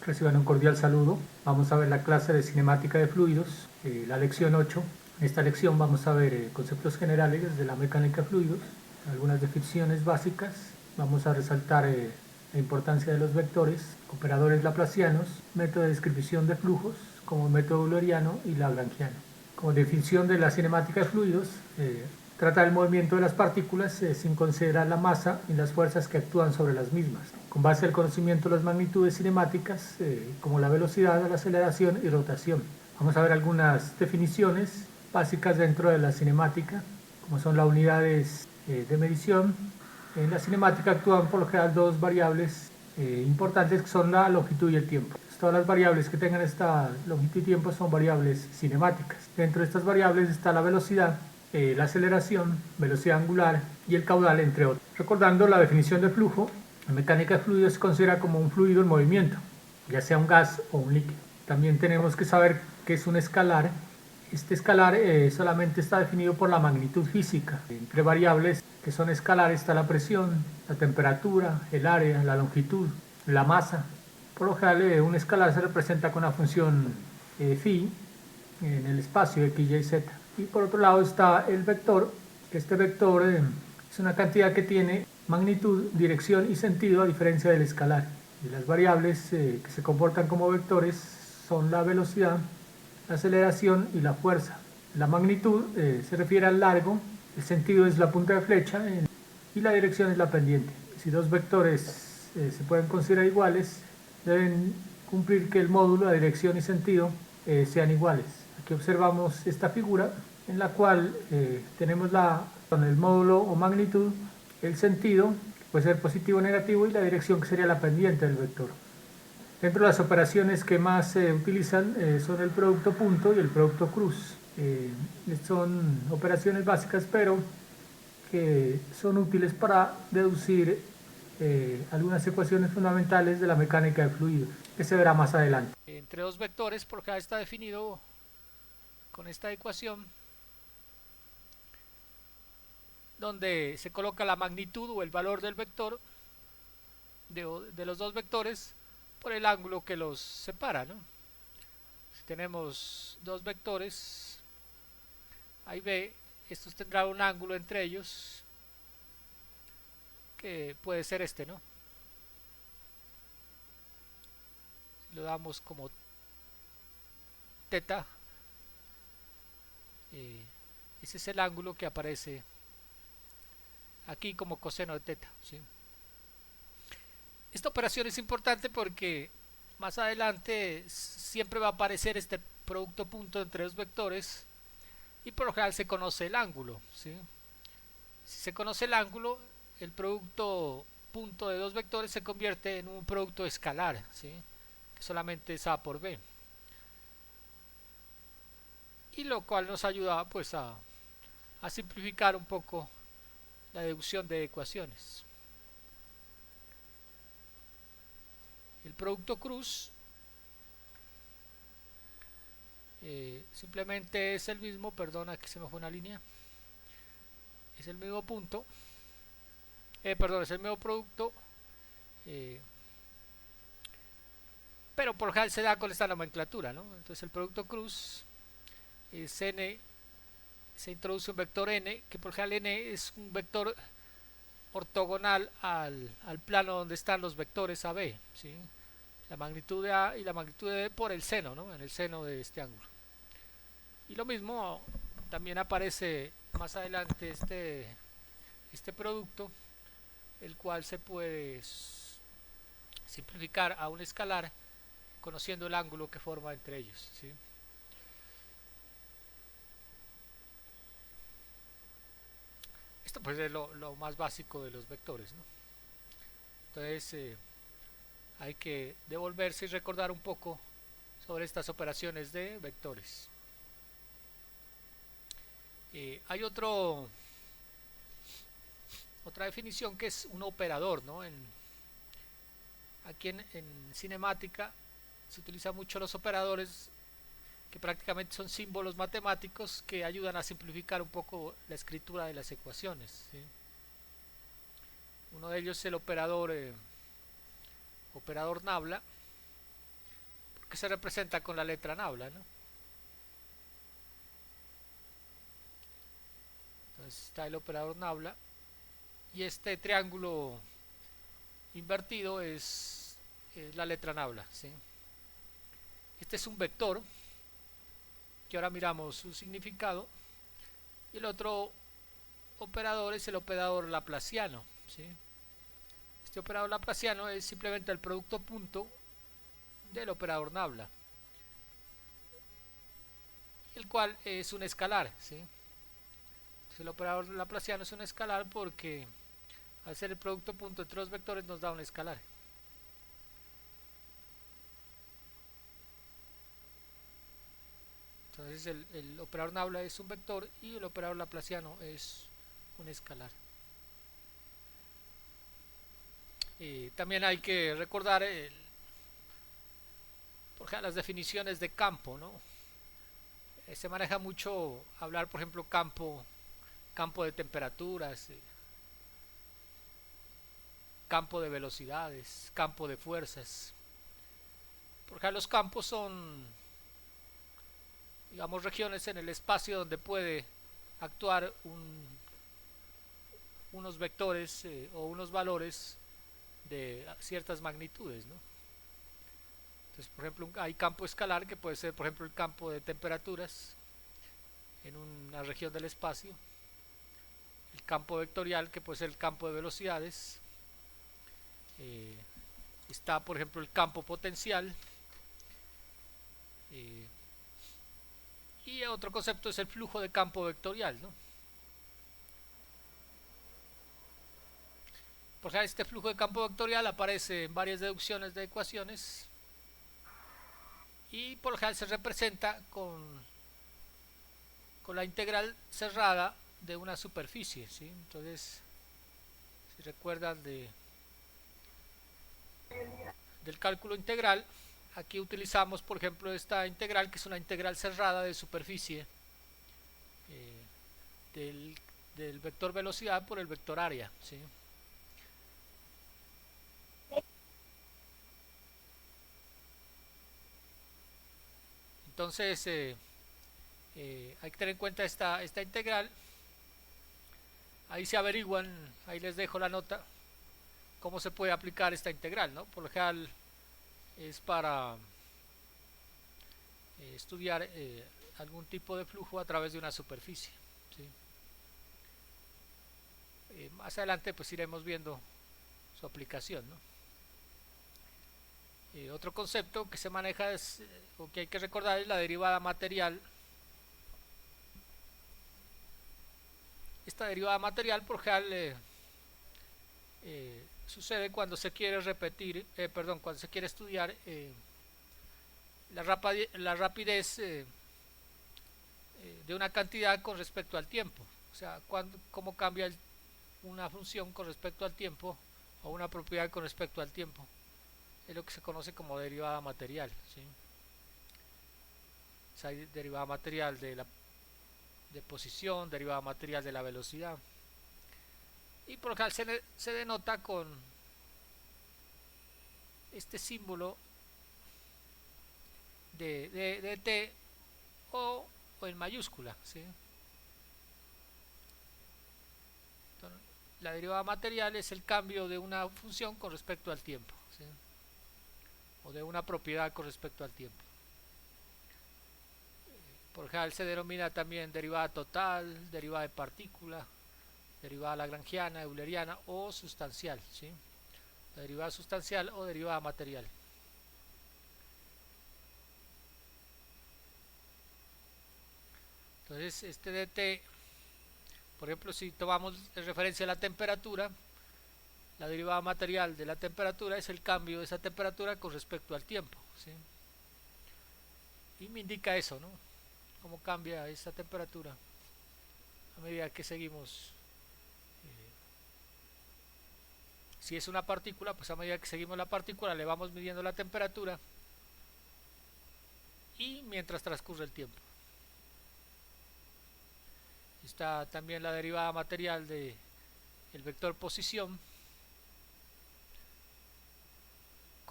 Reciban un cordial saludo. Vamos a ver la clase de cinemática de fluidos, la lección 8. En esta lección vamos a ver conceptos generales de la mecánica de fluidos, algunas definiciones básicas. Vamos a resaltar la importancia de los vectores, operadores laplacianos, método de descripción de flujos, como el método euleriano y lagrangiano. Como definición de la cinemática de fluidos, trata el movimiento de las partículas sin considerar la masa y las fuerzas que actúan sobre las mismas, con base al conocimiento de las magnitudes cinemáticas, como la velocidad, la aceleración y rotación. Vamos a ver algunas definiciones básicas dentro de la cinemática, como son las unidades de medición. En la cinemática actúan por lo general dos variables importantes, que son la longitud y el tiempo. Todas las variables que tengan esta longitud y tiempo son variables cinemáticas. Dentro de estas variables está la velocidad, la aceleración, velocidad angular y el caudal, entre otros. Recordando la definición de flujo, la mecánica de fluidos se considera como un fluido en movimiento, ya sea un gas o un líquido. También tenemos que saber qué es un escalar. Este escalar solamente está definido por la magnitud física. Entre variables que son escalares está la presión, la temperatura, el área, la longitud, la masa. Por lo general, un escalar se representa con la función phi en el espacio x, y, z. Y por otro lado está el vector, que este vector es una cantidad que tiene magnitud, dirección y sentido, a diferencia del escalar. Y las variables que se comportan como vectores son la velocidad, la aceleración y la fuerza. La magnitud se refiere al largo, el sentido es la punta de flecha y la dirección es la pendiente. Si dos vectores se pueden considerar iguales, deben cumplir que el módulo, la dirección y sentido sean iguales. Aquí observamos esta figura en la cual tenemos con el módulo o magnitud, el sentido, que puede ser positivo o negativo, y la dirección, que sería la pendiente del vector. Dentro de las operaciones que más se utilizan son el producto punto y el producto cruz. Son operaciones básicas, pero que son útiles para deducir algunas ecuaciones fundamentales de la mecánica de fluidos, que se verá más adelante. Entre dos vectores, por acá está definido con esta ecuación, donde se coloca la magnitud o el valor del vector de los dos vectores por el ángulo que los separa, ¿no? Si tenemos dos vectores, ahí ve, estos tendrán un ángulo entre ellos que puede ser este, ¿no? Si lo damos como teta, ese es el ángulo que aparece aquí como coseno de teta, ¿sí? Esta operación es importante porque más adelante siempre va a aparecer este producto punto entre dos vectores y por lo general se conoce el ángulo, ¿sí? Si se conoce el ángulo, el producto punto de dos vectores se convierte en un producto escalar, ¿sí? Que solamente es A por B, y lo cual nos ayuda pues a simplificar un poco la deducción de ecuaciones. El producto cruz simplemente es el mismo, perdona que se me fue una línea, es el mismo punto, perdón, es el mismo producto, pero por lo general se da con esta nomenclatura, ¿no? Entonces el producto cruz es n, se introduce un vector n, que por lo general n es un vector ortogonal al plano donde están los vectores AB, ¿sí? La magnitud de A y la magnitud de B por el seno, ¿no? En el seno de este ángulo. Y lo mismo también aparece más adelante este producto, el cual se puede simplificar a un escalar conociendo el ángulo que forma entre ellos, ¿sí? Esto pues es lo más básico de los vectores, ¿no? Entonces hay que devolverse y recordar un poco sobre estas operaciones de vectores. Hay otra definición que es un operador, ¿no? Aquí en cinemática se utilizan mucho los operadores, que prácticamente son símbolos matemáticos que ayudan a simplificar un poco la escritura de las ecuaciones, ¿sí? Uno de ellos es el operador Nabla, que se representa con la letra nabla, ¿no? Entonces está el operador nabla y este triángulo invertido es la letra nabla, ¿sí? Este es un vector que ahora miramos su significado, y el otro operador es el operador laplaciano, ¿sí? Este operador laplaciano es simplemente el producto punto del operador nabla, el cual es un escalar, ¿sí? Entonces el operador laplaciano es un escalar porque al ser el producto punto entre los vectores nos da un escalar. Entonces el operador nabla es un vector y el operador laplaciano es un escalar. También hay que recordar las definiciones de campo, ¿no? Se maneja mucho hablar, por ejemplo, campo de temperaturas, campo de velocidades, campo de fuerzas. Porque los campos son, digamos, regiones en el espacio donde puede actuar unos vectores o unos valores de ciertas magnitudes, ¿no? Entonces, por ejemplo, hay campo escalar que puede ser, por ejemplo, el campo de temperaturas en una región del espacio, el campo vectorial que puede ser el campo de velocidades, está, por ejemplo, el campo potencial, y otro concepto es el flujo de campo vectorial, ¿no? Por ejemplo, este flujo de campo vectorial aparece en varias deducciones de ecuaciones y por lo general se representa con la integral cerrada de una superficie, ¿sí? Entonces, si recuerdan del cálculo integral, aquí utilizamos, por ejemplo, esta integral que es una integral cerrada de superficie del vector velocidad por el vector área, ¿sí? Entonces hay que tener en cuenta esta integral. Ahí se averiguan, ahí les dejo la nota, cómo se puede aplicar esta integral, ¿no? Por lo general es para estudiar algún tipo de flujo a través de una superficie, ¿sí? Más adelante pues iremos viendo su aplicación, ¿no? Otro concepto que se maneja o que hay que recordar es la derivada material. Esta derivada material por general sucede cuando se quiere cuando se quiere estudiar la rapidez de una cantidad con respecto al tiempo, o sea, cómo cambia una función con respecto al tiempo o una propiedad con respecto al tiempo. Es lo que se conoce como derivada material, ¿sí? O sea, hay derivada material de posición, derivada material de la velocidad, y por lo general se denota con este símbolo de t o en mayúscula, ¿sí? Entonces, la derivada material es el cambio de una función con respecto al tiempo, ¿sí? O de una propiedad con respecto al tiempo. Por general se denomina también derivada total, derivada de partícula, derivada lagrangiana, euleriana o sustancial, ¿sí? La derivada sustancial o derivada material. Entonces este dt, por ejemplo, si tomamos en referencia a la temperatura, la derivada material de la temperatura es el cambio de esa temperatura con respecto al tiempo, ¿sí? Y me indica eso, ¿no? Cómo cambia esa temperatura a medida que seguimos. Si es una partícula, pues a medida que seguimos la partícula le vamos midiendo la temperatura y mientras transcurre el tiempo. Está también la derivada material de el vector posición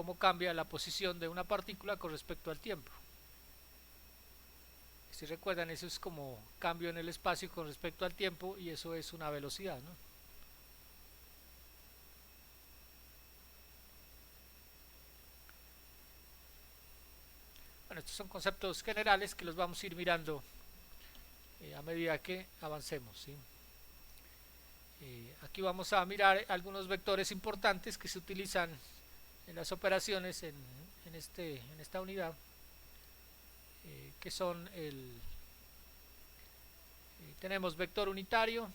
cómo cambia la posición de una partícula con respecto al tiempo. Si recuerdan, eso es como cambio en el espacio con respecto al tiempo, y eso es una velocidad, ¿no? Bueno, estos son conceptos generales que los vamos a ir mirando a medida que avancemos, ¿sí? Aquí vamos a mirar algunos vectores importantes que se utilizan en las operaciones en esta unidad, que son tenemos vector unitario,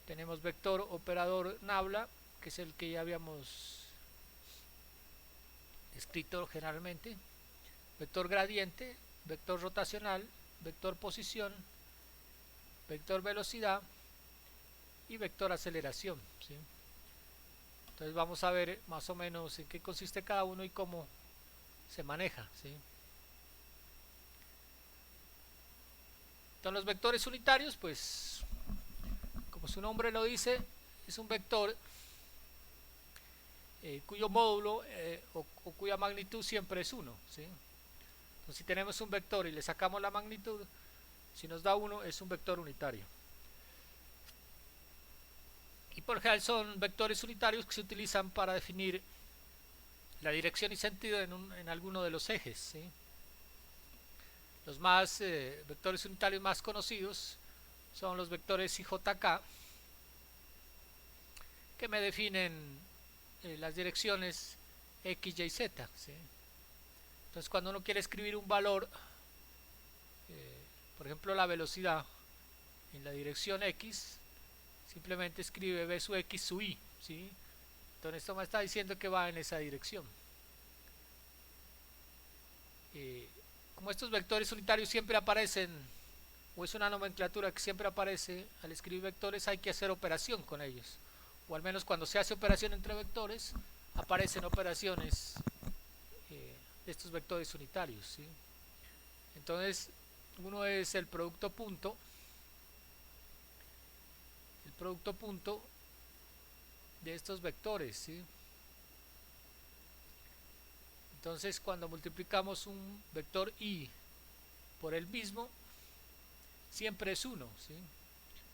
tenemos vector operador nabla, que es el que ya habíamos escrito generalmente, vector gradiente, vector rotacional, vector posición, vector velocidad y vector aceleración, ¿sí? Entonces vamos a ver más o menos en qué consiste cada uno y cómo se maneja, ¿sí? Entonces los vectores unitarios, pues como su nombre lo dice, es un vector cuyo módulo o cuya magnitud siempre es 1, ¿sí? Entonces si tenemos un vector y le sacamos la magnitud, si nos da 1 es un vector unitario. Y por general son vectores unitarios que se utilizan para definir la dirección y sentido en alguno de los ejes, ¿sí? Los vectores unitarios más conocidos son los vectores IJK, que me definen las direcciones X, Y, Z, ¿sí? Entonces cuando uno quiere escribir un valor, por ejemplo la velocidad en la dirección X, simplemente escribe v sub X sub Y, ¿sí? Entonces esto me está diciendo que va en esa dirección. Como estos vectores unitarios siempre aparecen, o es una nomenclatura que siempre aparece al escribir vectores, hay que hacer operación con ellos, o al menos cuando se hace operación entre vectores aparecen operaciones de estos vectores unitarios, ¿sí? Entonces uno es el producto punto de estos vectores, ¿sí? Entonces cuando multiplicamos un vector i por el mismo, siempre es 1, ¿sí?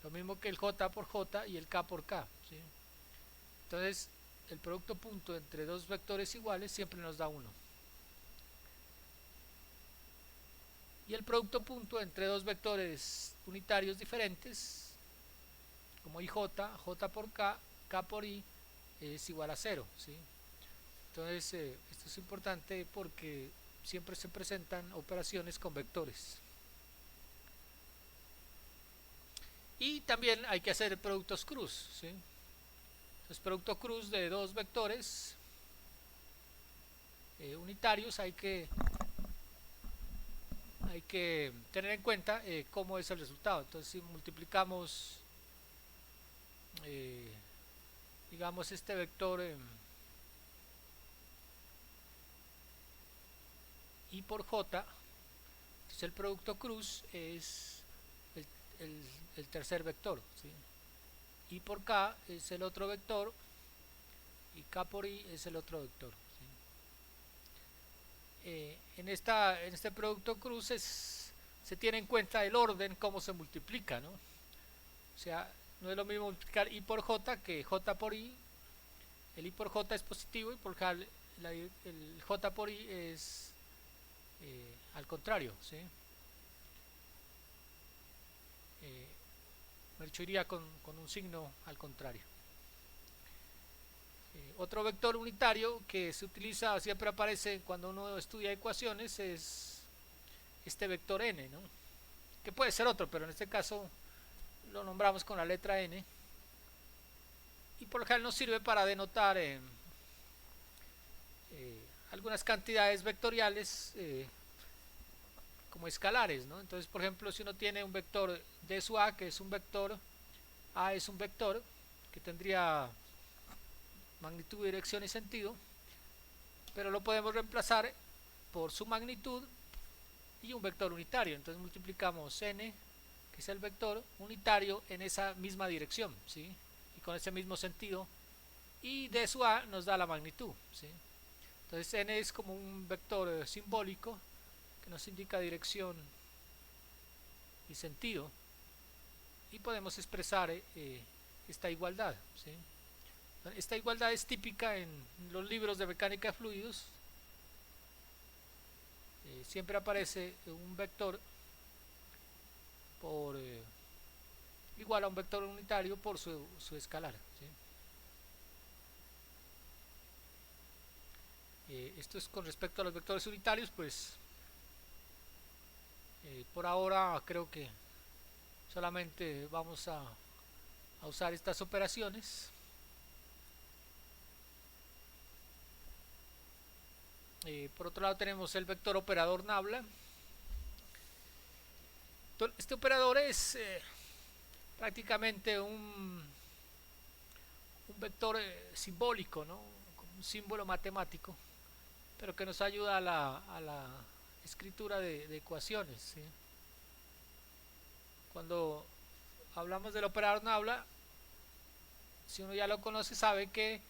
Lo mismo que el j por j y el k por k, ¿sí? Entonces el producto punto entre dos vectores iguales siempre nos da 1. Y el producto punto entre dos vectores unitarios diferentes, como ij, j por k, k por i, es igual a 0, ¿sí? Entonces esto es importante porque siempre se presentan operaciones con vectores. Y también hay que hacer productos cruz, ¿sí? Entonces producto cruz de dos vectores unitarios hay que tener en cuenta cómo es el resultado. Entonces si multiplicamos digamos este vector i por j, entonces el producto cruz es el tercer vector, ¿sí? I por k es el otro vector y k por i es el otro vector, ¿sí? En este producto cruz se tiene en cuenta el orden cómo se multiplica, ¿no? O sea, no es lo mismo multiplicar i por j que j por i. El i por j es positivo y por el j por i es al contrario, ¿sí? De hecho iría con un signo al contrario. Otro vector unitario que se utiliza, siempre aparece cuando uno estudia ecuaciones, es este vector n, ¿no? Que puede ser otro, pero en este caso lo nombramos con la letra n, y por lo general nos sirve para denotar algunas cantidades vectoriales como escalares, ¿no? Entonces por ejemplo si uno tiene un vector d sub a, que es un vector, a es un vector que tendría magnitud, dirección y sentido, pero lo podemos reemplazar por su magnitud y un vector unitario. Entonces multiplicamos n que es el vector unitario en esa misma dirección, ¿sí? Y con ese mismo sentido, y d sub a nos da la magnitud, ¿sí? Entonces n es como un vector simbólico que nos indica dirección y sentido, y podemos expresar esta igualdad, ¿sí? Esta igualdad es típica en los libros de mecánica de fluidos. Siempre aparece un vector por igual a un vector unitario por su escalar, ¿sí? Esto es con respecto a los vectores unitarios. Pues por ahora creo que solamente vamos a usar estas operaciones. Por otro lado tenemos el vector operador nabla. Este operador es prácticamente un vector simbólico, ¿no? Como un símbolo matemático, pero que nos ayuda a la escritura de ecuaciones, ¿sí? Cuando hablamos del operador nabla, si uno ya lo conoce, sabe que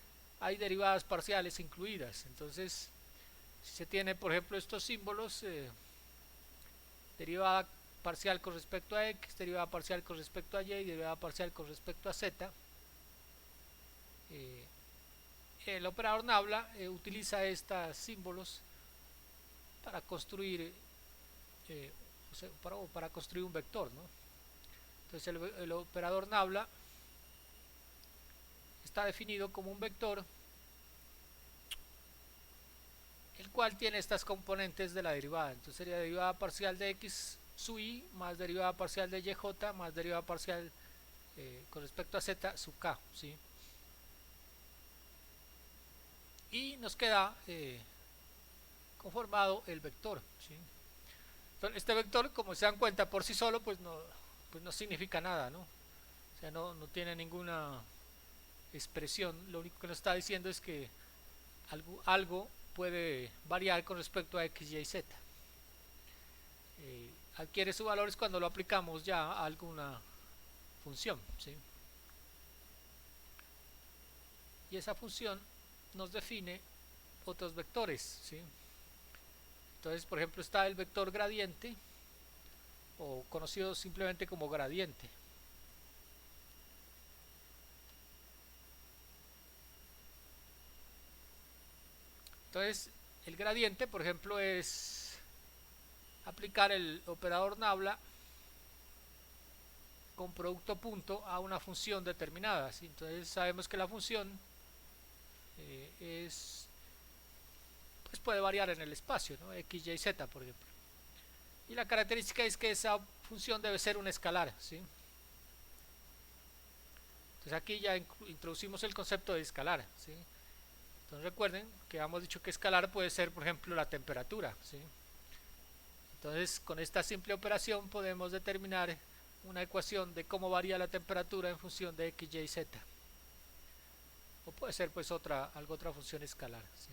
hay derivadas parciales incluidas. Entonces, si se tiene, por ejemplo, estos símbolos, derivada parcial con respecto a x, derivada parcial con respecto a y, derivada parcial con respecto a z, el operador nabla utiliza estos símbolos para construir para construir un vector, ¿no? Entonces el operador nabla está definido como un vector el cual tiene estas componentes de la derivada. Entonces sería derivada parcial de x sub i más derivada parcial de y más derivada parcial con respecto a z sub k, ¿sí? Y nos queda conformado el vector, ¿sí? Entonces, este vector, como se dan cuenta por sí solo, pues no significa nada, ¿no? O sea, no tiene ninguna expresión. Lo único que nos está diciendo es que algo puede variar con respecto a x, y, z. Adquiere su valor es cuando lo aplicamos ya a alguna función, ¿sí? Y esa función nos define otros vectores, ¿sí? Entonces, por ejemplo, está el vector gradiente, o conocido simplemente como gradiente. Entonces, el gradiente, por ejemplo, es aplicar el operador nabla con producto punto a una función determinada, ¿sí? Entonces sabemos que la función pues puede variar en el espacio, ¿no? X, y, z, por ejemplo. Y la característica es que esa función debe ser un escalar, ¿sí? Entonces aquí ya introducimos el concepto de escalar, ¿sí? Entonces recuerden que hemos dicho que escalar puede ser, por ejemplo, la temperatura, ¿sí? Entonces con esta simple operación podemos determinar una ecuación de cómo varía la temperatura en función de x, y, z. O puede ser pues otra función escalar, ¿sí?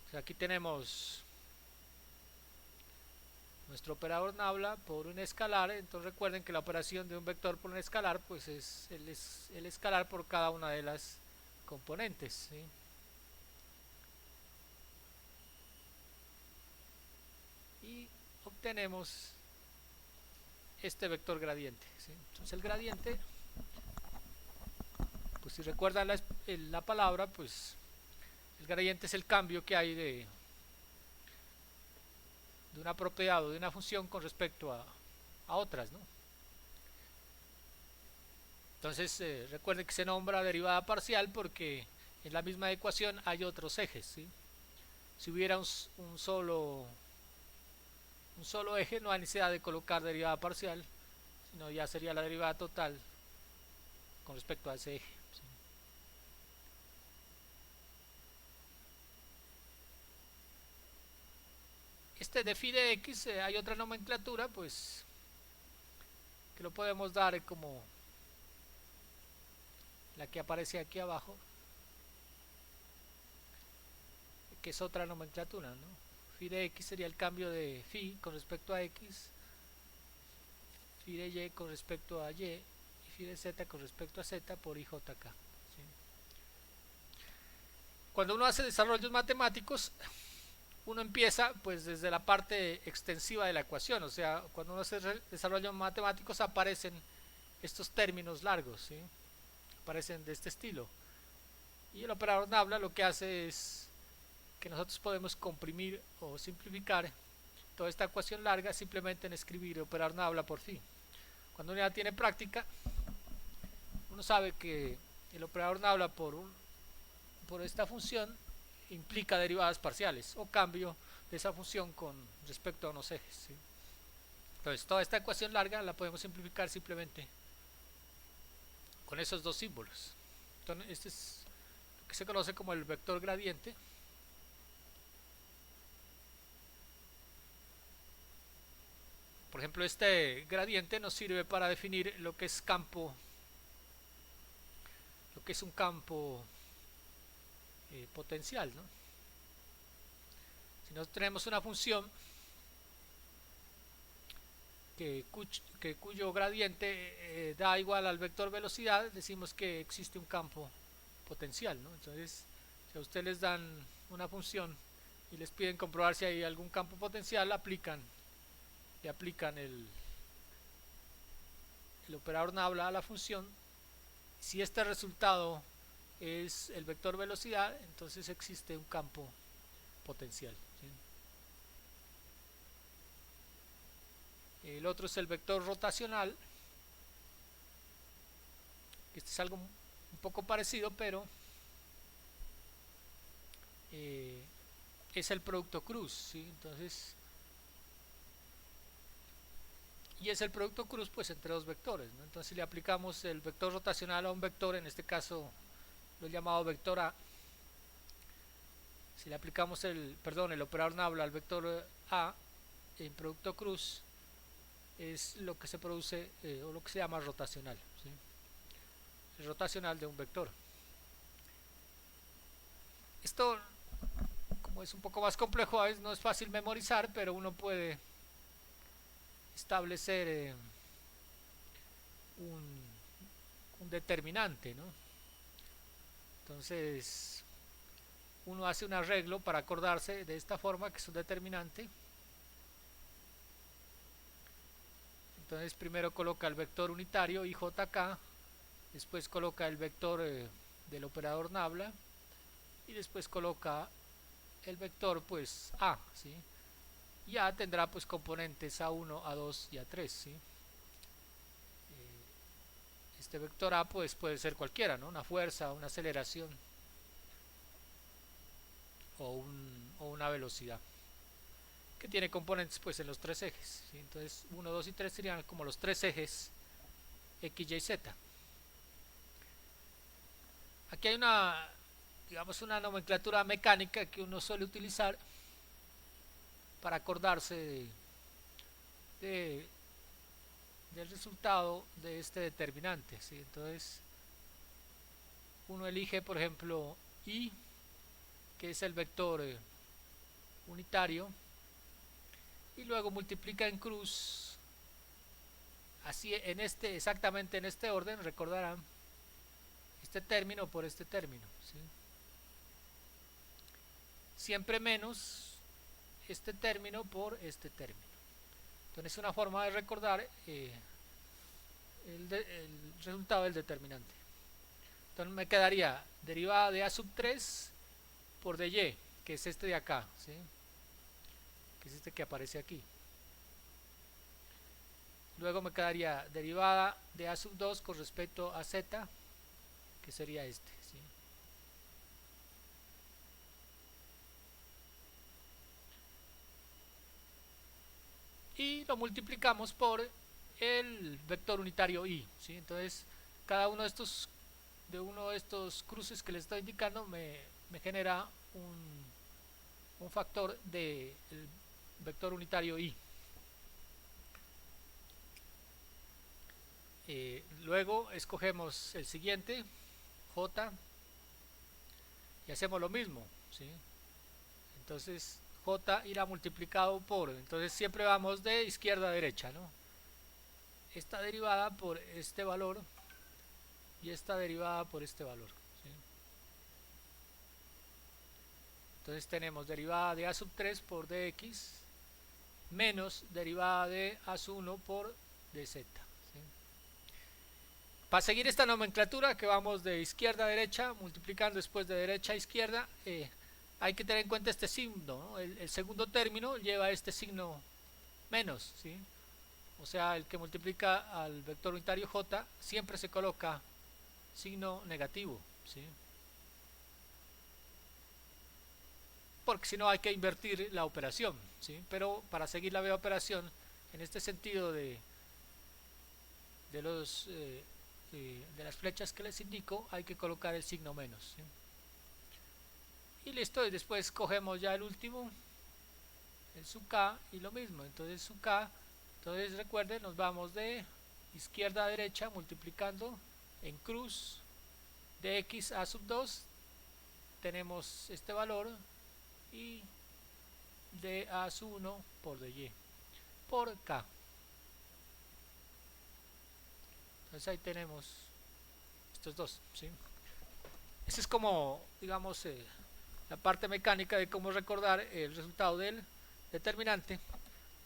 O sea, aquí tenemos nuestro operador nabla por un escalar. Entonces recuerden que la operación de un vector por un escalar pues es el escalar por cada una de las componentes, ¿sí? Y obtenemos este vector gradiente, ¿sí? Entonces el gradiente, pues si recuerdan la palabra, pues el gradiente es el cambio que hay de una propiedad o de una función con respecto a otras, ¿no? Entonces recuerden que se nombra derivada parcial porque en la misma ecuación hay otros ejes, ¿sí? Si hubiera un solo eje, no hay necesidad de colocar derivada parcial, sino ya sería la derivada total con respecto a ese eje, ¿sí? Este de phi de x hay otra nomenclatura, pues que lo podemos dar como la que aparece aquí abajo, que es otra nomenclatura, ¿no? Phi de x sería el cambio de phi con respecto a x, phi de y con respecto a y y phi de z con respecto a z por ijk. ¿Sí? Cuando uno hace desarrollos matemáticos, uno empieza pues desde la parte extensiva de la ecuación, o sea, cuando uno hace desarrollos matemáticos aparecen estos términos largos, ¿sí? Aparecen de este estilo. Y el operador Nabla lo que hace es que nosotros podemos comprimir o simplificar toda esta ecuación larga simplemente en escribir operador Nabla por phi. Cuando uno ya tiene práctica, uno sabe que el operador Nabla por esta función implica derivadas parciales o cambio de esa función con respecto a unos ejes, ¿sí? Entonces toda esta ecuación larga la podemos simplificar simplemente con esos dos símbolos. Entonces este es lo que se conoce como el vector gradiente. Por ejemplo, este gradiente nos sirve para definir lo que es un campo potencial, ¿no? Si nosotros tenemos una función cuyo gradiente da igual al vector velocidad, decimos que existe un campo potencial, ¿no? Entonces, si a ustedes les dan una función y les piden comprobar si hay algún campo potencial, le aplican el operador Nabla a la función. Si este resultado es el vector velocidad, entonces existe un campo potencial, ¿sí? El otro es el vector rotacional. Este es algo un poco parecido, pero es el producto cruz, ¿sí? Entonces, y es el producto cruz pues entre dos vectores, ¿no? Entonces, si le aplicamos el vector rotacional a un vector, en este caso lo he llamado vector A, si le aplicamos el operador Nabla al vector A en producto cruz, es lo que se produce o lo que se llama rotacional, ¿sí? El rotacional de un vector. Esto, como es un poco más complejo, no es fácil memorizar, pero uno puede establecer un determinante, ¿no? Entonces uno hace un arreglo para acordarse de esta forma, que es un determinante. Entonces primero coloca el vector unitario IJK, después coloca el vector del operador Nabla y después coloca el vector pues A, ¿sí? Y A tendrá pues componentes A1, A2 y A3, ¿sí? Este vector A pues puede ser cualquiera, ¿no? Una fuerza, una aceleración o una velocidad, que tiene componentes pues en los tres ejes, ¿sí? Entonces 1, 2 y 3 serían como los tres ejes X, Y, Z. Aquí hay una nomenclatura mecánica que uno suele utilizar para acordarse del resultado de este determinante, ¿sí? Entonces uno elige por ejemplo I, que es el vector unitario, y luego multiplica en cruz, así exactamente en este orden, recordarán, este término por este término, ¿sí? Siempre menos este término por este término. Entonces es una forma de recordar el resultado del determinante. Entonces me quedaría derivada de A sub 3 por dy, que es este de acá, ¿sí? Que es este que aparece aquí. Luego me quedaría derivada de A sub 2 con respecto a z, que sería este, ¿sí? Y lo multiplicamos por el vector unitario i, ¿sí? Entonces cada uno de estos cruces que les estoy indicando me genera un factor del vector unitario i. Luego escogemos el siguiente, j, y hacemos lo mismo, ¿sí? Entonces j irá multiplicado por, entonces siempre vamos de izquierda a derecha, ¿no? esta derivada por este valor y esta derivada por este valor, ¿sí? Entonces tenemos derivada de a sub 3 por dx menos derivada de a sub 1 por dz, ¿sí? Para seguir esta nomenclatura que vamos de izquierda a derecha, multiplicando después de derecha a izquierda, hay que tener en cuenta este signo, ¿no? El segundo término lleva este signo menos, ¿sí? O sea, el que multiplica al vector unitario j siempre se coloca signo negativo, ¿sí? Porque si no hay que invertir la operación, ¿sí? Pero para seguir la operación en este sentido de los de las flechas que les indico, hay que colocar el signo menos, ¿sí? Y listo, y después cogemos ya el último, el sub k, y lo mismo, entonces sub k, entonces recuerden, nos vamos de izquierda a derecha multiplicando en cruz de x a sub 2, tenemos este valor, y de a sub 1 por dy por k. Entonces ahí tenemos estos dos, ¿sí? Esa es como, digamos, la parte mecánica de cómo recordar el resultado del determinante,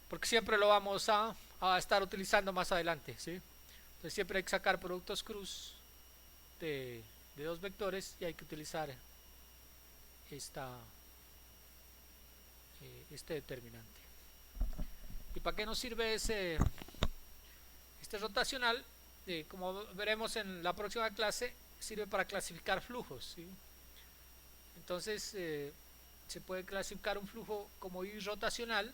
porque siempre lo vamos a estar utilizando más adelante, ¿sí? Entonces siempre hay que sacar productos cruz de dos vectores y hay que utilizar este determinante. ¿Y para qué nos sirve este rotacional? Como veremos en la próxima clase, sirve para clasificar flujos, ¿sí? Entonces se puede clasificar un flujo como irrotacional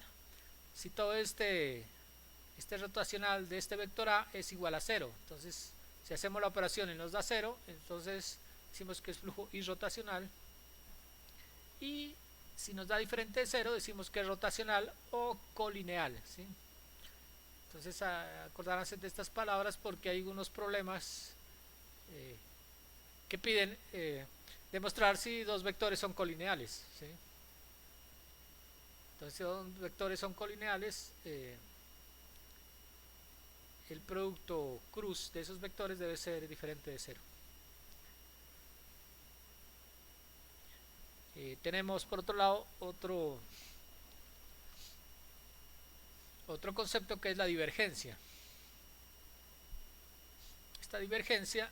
si todo este rotacional de este vector A es igual a 0. Entonces si hacemos la operación y nos da 0, entonces decimos que es flujo irrotacional, y si nos da diferente de 0 decimos que es rotacional o colineal, ¿sí? Entonces acordarse de estas palabras porque hay algunos problemas que piden demostrar si dos vectores son colineales, ¿sí? Entonces si dos vectores son colineales, el producto cruz de esos vectores debe ser diferente de 0. Tenemos por otro lado otro concepto que es la divergencia. Esta divergencia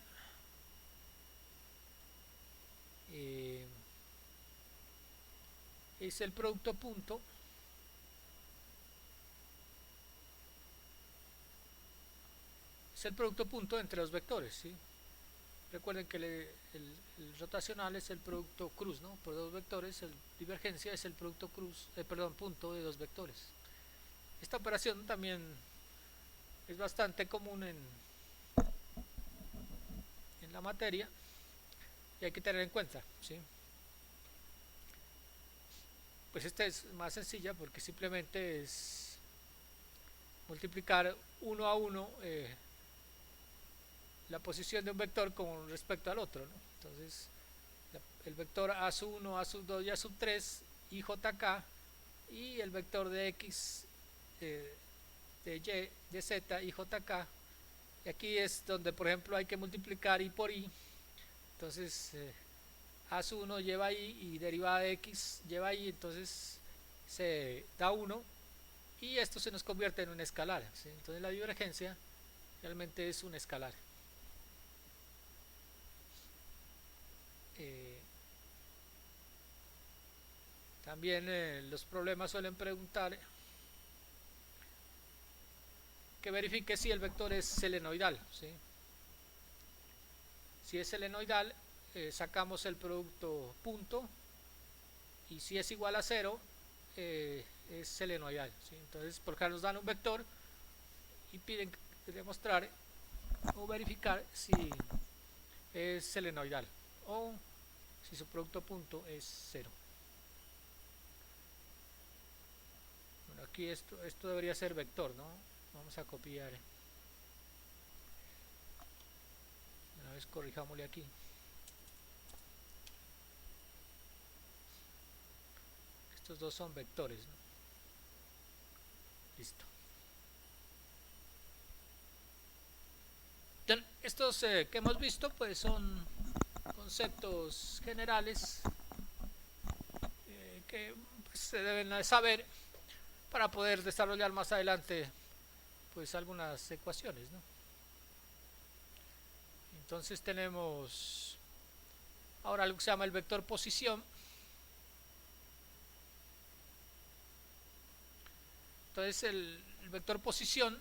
es el producto punto entre los vectores, ¿sí? Recuerden que el rotacional es el producto cruz, ¿no? Por dos vectores. El divergencia es el producto cruz, punto de dos vectores. Esta operación también es bastante común en la materia y hay que tener en cuenta, ¿sí? Pues esta es más sencilla porque simplemente es multiplicar uno a uno la posición de un vector con respecto al otro, ¿no? Entonces el vector a sub 1, a sub 2 y a sub 3 y jk, y el vector de x, de y, de z y jk, y aquí es donde por ejemplo hay que multiplicar y por y. Entonces a sub 1 lleva y, y derivada de x lleva y, entonces se da 1 y esto se nos convierte en un escalar, ¿sí? Entonces la divergencia realmente es un escalar. También los problemas suelen preguntar que verifique si el vector es selenoidal, ¿sí? Si es selenoidal, sacamos el producto punto, y si es igual a 0, es selenoidal, ¿sí? Entonces, por ejemplo, nos dan un vector y piden demostrar o verificar si es selenoidal o si su producto punto es 0. Bueno, aquí esto debería ser vector, ¿no? Vamos a copiar. Una vez corrijámosle aquí. Estos dos son vectores, ¿no? Listo. Estos que hemos visto pues son conceptos generales que pues, se deben saber para poder desarrollar más adelante pues algunas ecuaciones, ¿no? Entonces tenemos ahora algo que se llama el vector posición. Entonces el vector posición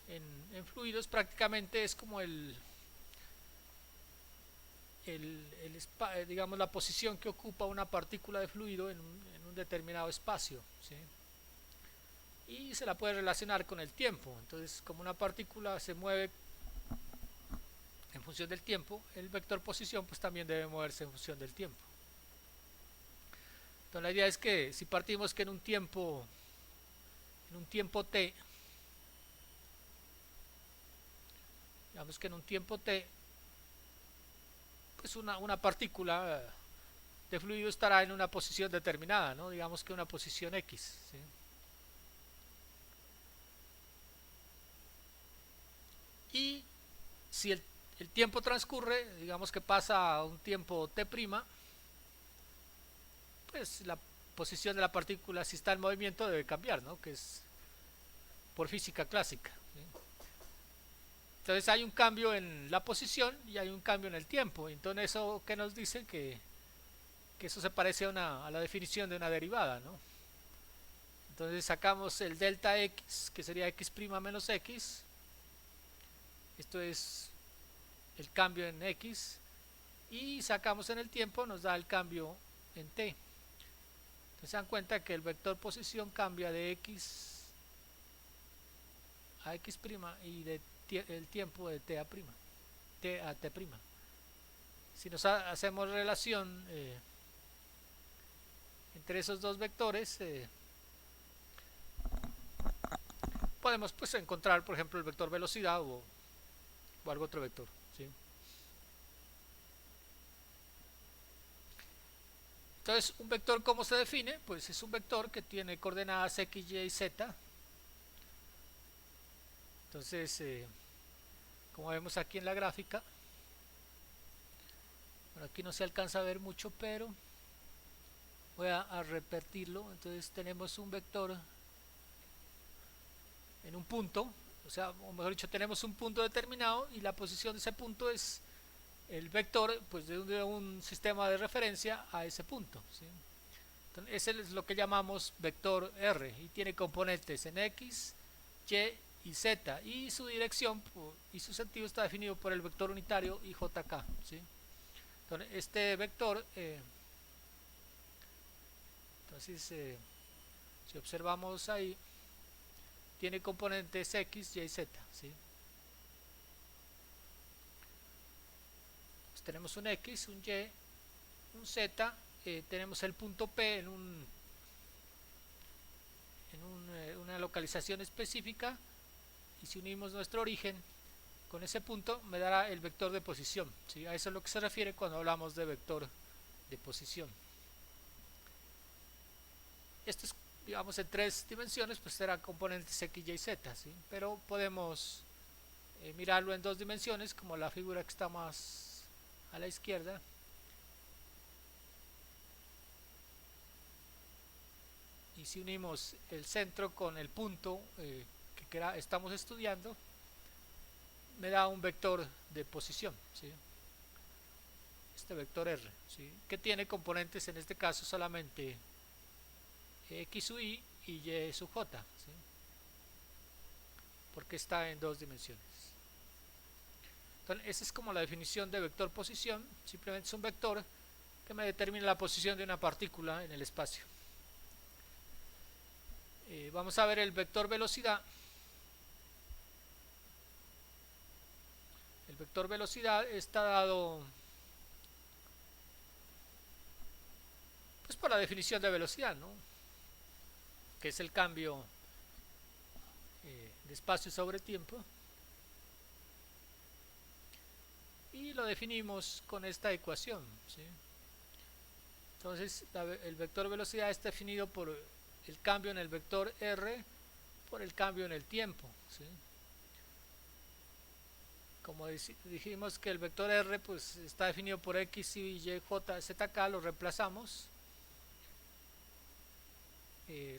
en fluidos prácticamente es como digamos la posición que ocupa una partícula de fluido en un determinado espacio, ¿sí? Y se la puede relacionar con el tiempo. Entonces, como una partícula se mueve en función del tiempo, el vector posición pues también debe moverse en función del tiempo. Entonces la idea es que si partimos que en un tiempo t, digamos que en un tiempo t, pues una partícula de fluido estará en una posición determinada, ¿no? Digamos que una posición x, ¿sí? Y si el tiempo transcurre, digamos que pasa a un tiempo t', pues la posición de la partícula, si está en movimiento, debe cambiar, ¿no? Que es por física clásica, ¿sí? Entonces hay un cambio en la posición y hay un cambio en el tiempo. Entonces eso que nos dice que eso se parece a la definición de una derivada, ¿no? Entonces sacamos el delta x, que sería x' menos x. Esto es el cambio en x. Y sacamos en el tiempo, nos da el cambio en t. Entonces se dan cuenta que el vector posición cambia de x a x' y de el tiempo de t a t. Si nos hacemos relación entre esos dos vectores, podemos pues encontrar, por ejemplo, el vector velocidad o algún otro vector, ¿sí? Entonces, un vector, ¿cómo se define? Pues es un vector que tiene coordenadas x, y, z. Entonces, como vemos aquí en la gráfica, bueno, aquí no se alcanza a ver mucho, pero voy a repetirlo. Entonces tenemos un vector en un punto, o sea, o mejor dicho, tenemos un punto determinado y la posición de ese punto es el vector pues de un sistema de referencia a ese punto, ¿sí? Entonces, ese es lo que llamamos vector R y tiene componentes en x, y, y z, y su dirección y su sentido está definido por el vector unitario y jk, ¿sí? Entonces este vector entonces si observamos ahí tiene componentes x, y, z, ¿sí? Pues tenemos un x, un y, un z, tenemos el punto P en una localización específica, y si unimos nuestro origen con ese punto me dará el vector de posición, ¿sí? A eso es lo que se refiere cuando hablamos de vector de posición. Esto es, digamos, en tres dimensiones, pues será componentes x, y, z, ¿sí? Pero podemos mirarlo en dos dimensiones, como la figura que está más a la izquierda. Y si unimos el centro con el punto que estamos estudiando, me da un vector de posición, ¿sí? Este vector R, ¿sí? Que tiene componentes en este caso solamente x sub y sub j, ¿sí? Porque está en dos dimensiones. Entonces esa es como la definición de vector posición. Simplemente es un vector que me determina la posición de una partícula en el espacio. Vamos a ver el vector velocidad. El vector velocidad está dado pues por la definición de velocidad, ¿no? Que es el cambio de espacio sobre tiempo, y lo definimos con esta ecuación, ¿sí? Entonces el vector velocidad está definido por el cambio en el vector R por el cambio en el tiempo, ¿sí? como dijimos que el vector r pues está definido por x y y, j, zk, lo reemplazamos.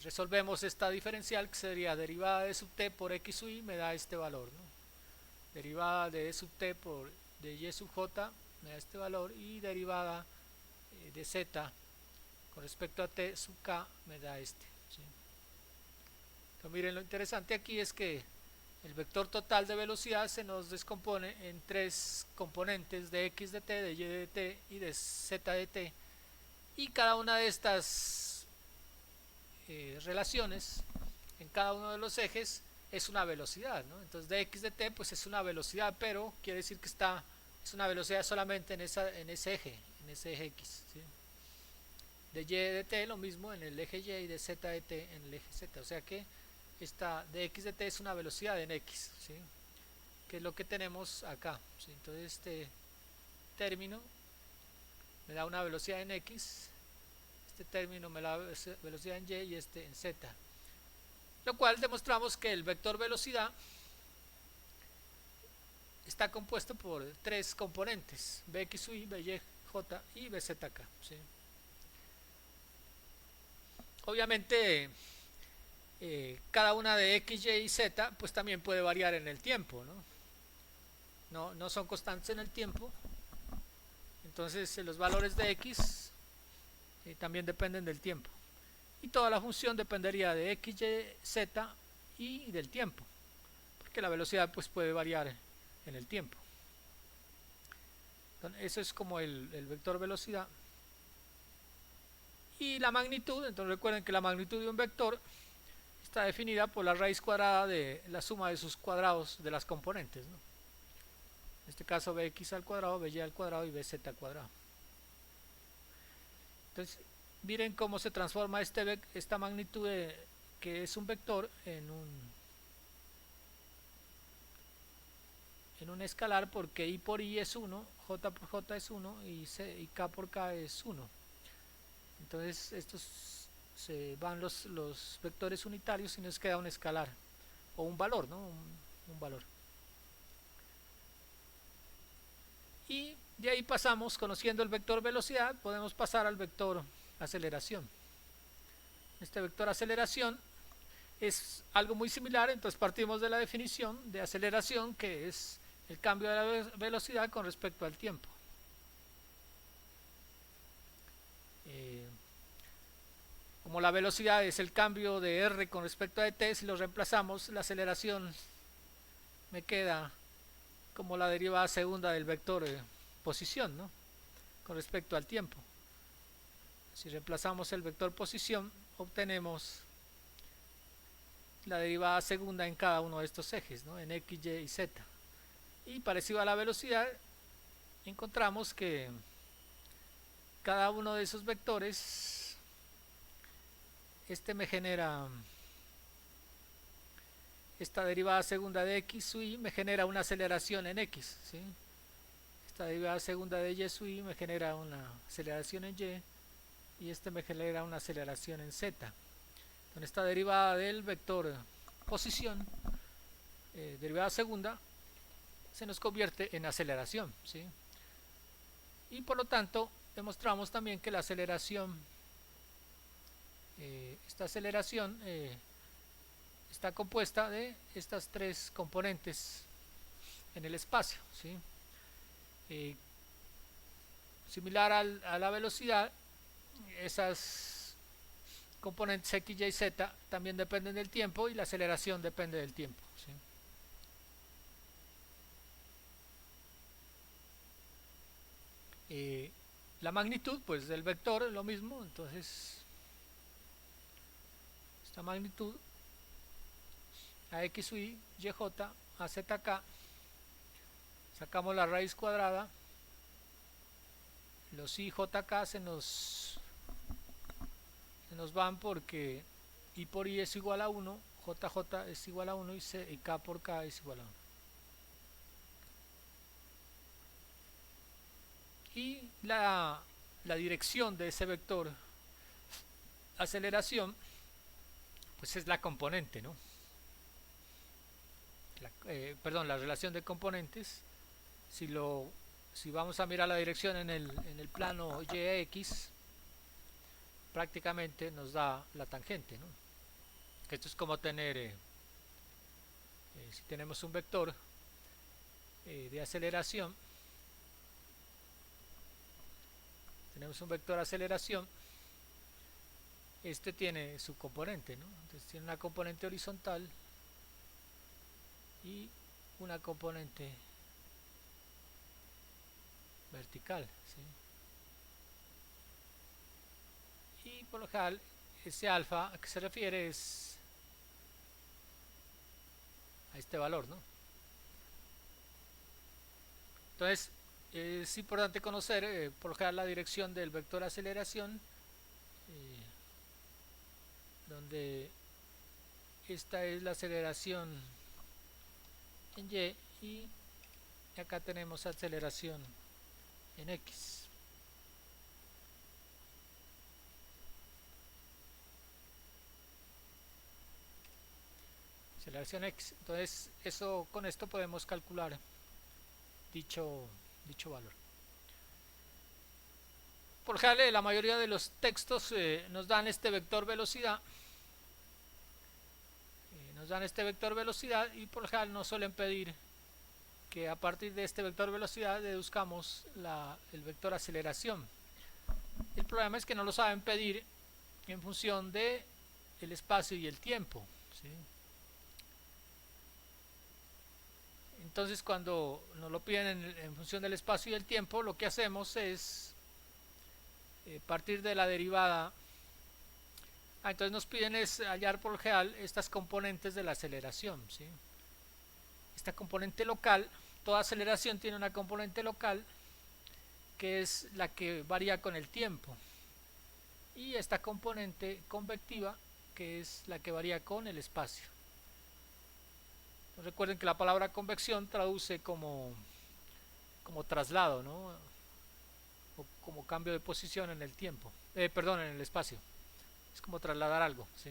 Resolvemos esta diferencial, que sería derivada de sub t por x sub y, me da este valor, ¿no? Derivada de sub t por de y sub j me da este valor, y derivada de z con respecto a t sub k me da este, ¿sí? Entonces, miren, lo interesante aquí es que el vector total de velocidad se nos descompone en tres componentes: de x de t, de y de t y de z de t, y cada una de estas relaciones en cada uno de los ejes es una velocidad, ¿no? Entonces de x de t pues es una velocidad, pero quiere decir que es una velocidad solamente en ese eje x, ¿sí? De y de t lo mismo en el eje y, y de z de t en el eje z, o sea que esta de x de t es una velocidad en x, ¿sí? Que es lo que tenemos acá, ¿sí? Entonces este término me da una velocidad en x, este término me da velocidad en y y este en z, lo cual demostramos que el vector velocidad está compuesto por tres componentes: bx sub y, by, j y bzk, ¿sí? Obviamente cada una de x, y y z pues también puede variar en el tiempo, ¿no? No son constantes en el tiempo. Entonces los valores de x también dependen del tiempo, y toda la función dependería de x, y, z y del tiempo, porque la velocidad pues puede variar en el tiempo. Entonces, eso es como el vector velocidad. Y la magnitud, entonces recuerden que la magnitud de un vector está definida por la raíz cuadrada de la suma de sus cuadrados de las componentes, ¿no? En este caso bx al cuadrado, by al cuadrado y bz al cuadrado. Entonces miren cómo se transforma esta magnitud que es un vector en un escalar, porque i por i es 1, j por j es 1 y k por k es 1. Entonces estos se van los vectores unitarios y nos queda un escalar o un valor, ¿no? Un valor. Y de ahí pasamos, conociendo el vector velocidad, podemos pasar al vector aceleración. Este vector aceleración es algo muy similar, entonces partimos de la definición de aceleración, que es el cambio de la velocidad con respecto al tiempo. Como la velocidad es el cambio de r con respecto a t, si lo reemplazamos, la aceleración me queda como la derivada segunda del vector posición, ¿no? Con respecto al tiempo. Si reemplazamos el vector posición, obtenemos la derivada segunda en cada uno de estos ejes, ¿no? En x, y y z. Y parecido a la velocidad, encontramos que cada uno de esos vectores, este me genera esta derivada segunda de x sub y me genera una aceleración en x, ¿sí? Esta derivada segunda de y sub y me genera una aceleración en y este me genera una aceleración en z. Entonces esta derivada del vector posición, derivada segunda, se nos convierte en aceleración, ¿sí? Y por lo tanto demostramos también que la aceleración, esta aceleración está compuesta de estas tres componentes en el espacio, ¿sí? Similar a la velocidad, esas componentes x, y, z también dependen del tiempo, y la aceleración depende del tiempo, ¿sí? La magnitud pues del vector es lo mismo, entonces esta magnitud a x sub y, y j, a z k, sacamos la raíz cuadrada, los i, j, k se nos van porque i por i es igual a 1, jj es igual a 1 y k por k es igual a 1. Y la dirección de ese vector aceleración pues es la componente, ¿no? Perdón, la relación de componentes si vamos a mirar la dirección en el plano yx, prácticamente nos da la tangente, ¿no? Que esto es como tener, si tenemos un vector de aceleración, este tiene su componente, ¿no? Entonces tiene una componente horizontal y una componente vertical, ¿sí? Y por lo general ese alfa a que se refiere es a este valor, ¿no? Entonces es importante conocer por lo general la dirección del vector aceleración, donde esta es la aceleración en y y acá tenemos aceleración en x. Aceleración x. Entonces con esto podemos calcular dicho valor. Por ejemplo, la mayoría de los textos nos dan este vector velocidad. Y por lo general nos suelen pedir que a partir de este vector velocidad deduzcamos el vector aceleración. El problema es que no lo saben pedir en función de el espacio y el tiempo, ¿sí? Entonces cuando nos lo piden en función del espacio y el tiempo, lo que hacemos es partir de la derivada. Entonces nos piden es hallar por lo general estas componentes de la aceleración, ¿sí? Esta componente local, toda aceleración tiene una componente local que es la que varía con el tiempo, y esta componente convectiva que es la que varía con el espacio. Recuerden que la palabra convección traduce como traslado, ¿no? O como cambio de posición en el tiempo, perdón, en el espacio. Es como trasladar algo, ¿sí?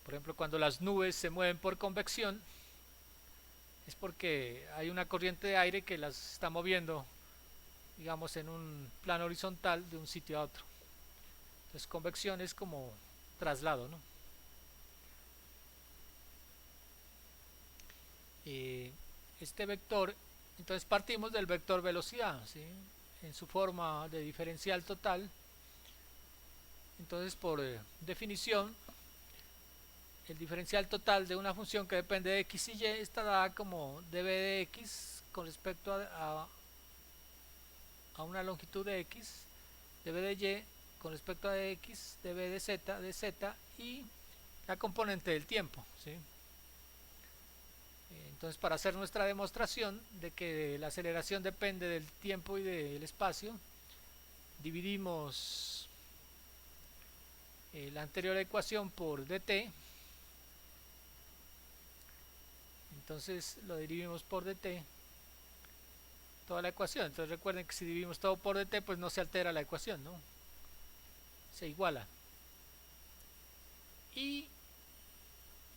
Por ejemplo, cuando las nubes se mueven por convección, es porque hay una corriente de aire que las está moviendo, digamos, en un plano horizontal de un sitio a otro. Entonces convección es como traslado, ¿no? Este vector, entonces partimos del vector velocidad, ¿sí? En su forma de diferencial total. Entonces por definición, el diferencial total de una función que depende de x y y está dada como dv de x con respecto a una longitud de x, dv de y con respecto a x, dv de z y la componente del tiempo, ¿sí? Entonces, para hacer nuestra demostración de que la aceleración depende del tiempo y del espacio, dividimos la anterior ecuación por dt. Entonces lo dividimos por dt, toda la ecuación. Entonces recuerden que si dividimos todo por dt, pues no se altera la ecuación, ¿no? Se iguala. Y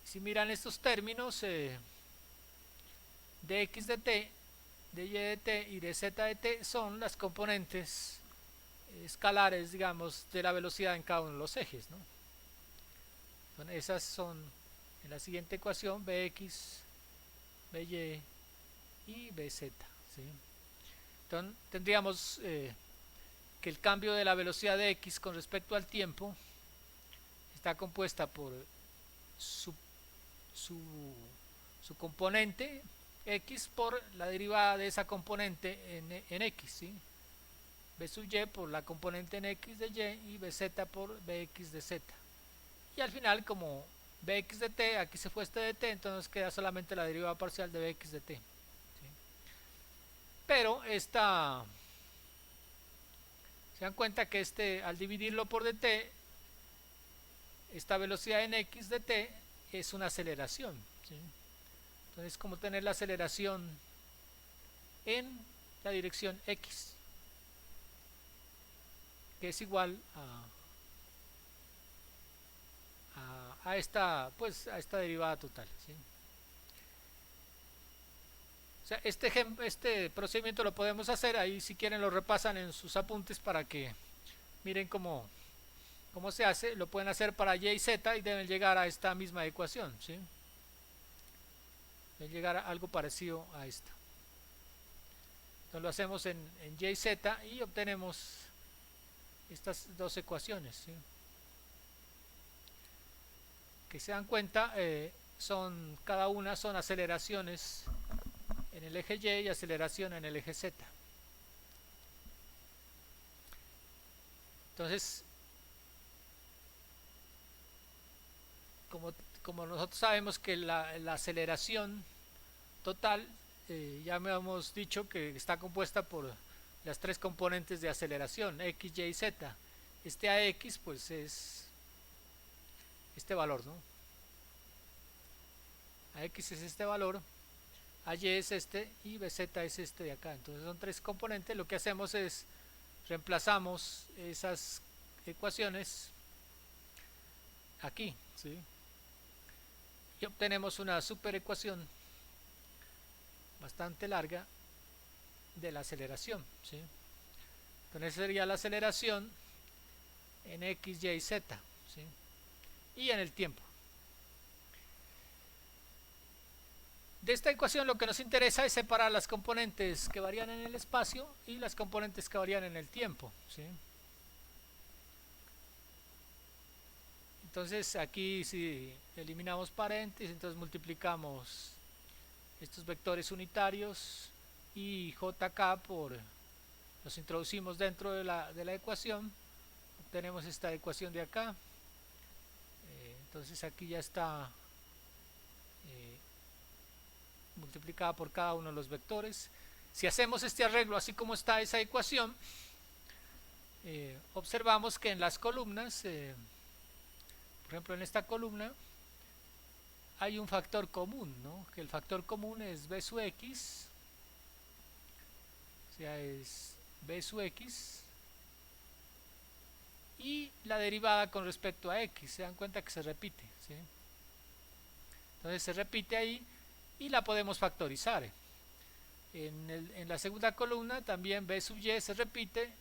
si miran estos términos, de x dt, de y dt y de z dt son las componentes escalares, digamos, de la velocidad en cada uno de los ejes, ¿no? Entonces, esas son en la siguiente ecuación bx, by y bz, ¿sí? Entonces tendríamos que el cambio de la velocidad de x con respecto al tiempo está compuesta por su componente x por la derivada de esa componente en x, ¿sí? b sub y por la componente en x de y bz por bx de z. Y al final, como bx de t, aquí se fue este de t, entonces queda solamente la derivada parcial de bx de t, ¿sí? Pero se dan cuenta que al dividirlo por dt, esta velocidad en x de t es una aceleración, ¿sí? Entonces es como tener la aceleración en la dirección x, que es igual a esta derivada total, ¿sí? O sea, este procedimiento lo podemos hacer, ahí si quieren lo repasan en sus apuntes para que miren cómo se hace. Lo pueden hacer para y y z y deben llegar a esta misma ecuación, ¿sí? Deben llegar a algo parecido a esta. Entonces lo hacemos en y y z y obtenemos estas dos ecuaciones, ¿sí? Que se dan cuenta, cada una son aceleraciones en el eje y y aceleración en el eje z. Entonces, como nosotros sabemos que la aceleración total, ya me hemos dicho que está compuesta por las tres componentes de aceleración, x, y, z. Este ax pues es este valor, ¿no? Ax es este valor, ay es este y bz es este de acá. Entonces son tres componentes. Lo que hacemos es reemplazamos esas ecuaciones aquí, ¿sí? Y obtenemos una superecuación bastante larga de la aceleración, ¿sí? Entonces sería la aceleración en x, y, z, ¿sí? Y en el tiempo. De esta ecuación lo que nos interesa es separar las componentes que varían en el espacio y las componentes que varían en el tiempo, ¿sí? Entonces aquí si eliminamos paréntesis, entonces multiplicamos estos vectores unitarios y jk los introducimos dentro de la ecuación, obtenemos esta ecuación de acá. Entonces aquí ya está multiplicada por cada uno de los vectores. Si hacemos este arreglo así como está esa ecuación, observamos que en las columnas, por ejemplo en esta columna, hay un factor común, ¿no? Que el factor común es b sub x, o sea, es b sub x y la derivada con respecto a x. Se dan cuenta que se repite, ¿sí? Entonces se repite ahí y la podemos factorizar. En la segunda columna también b sub y se repite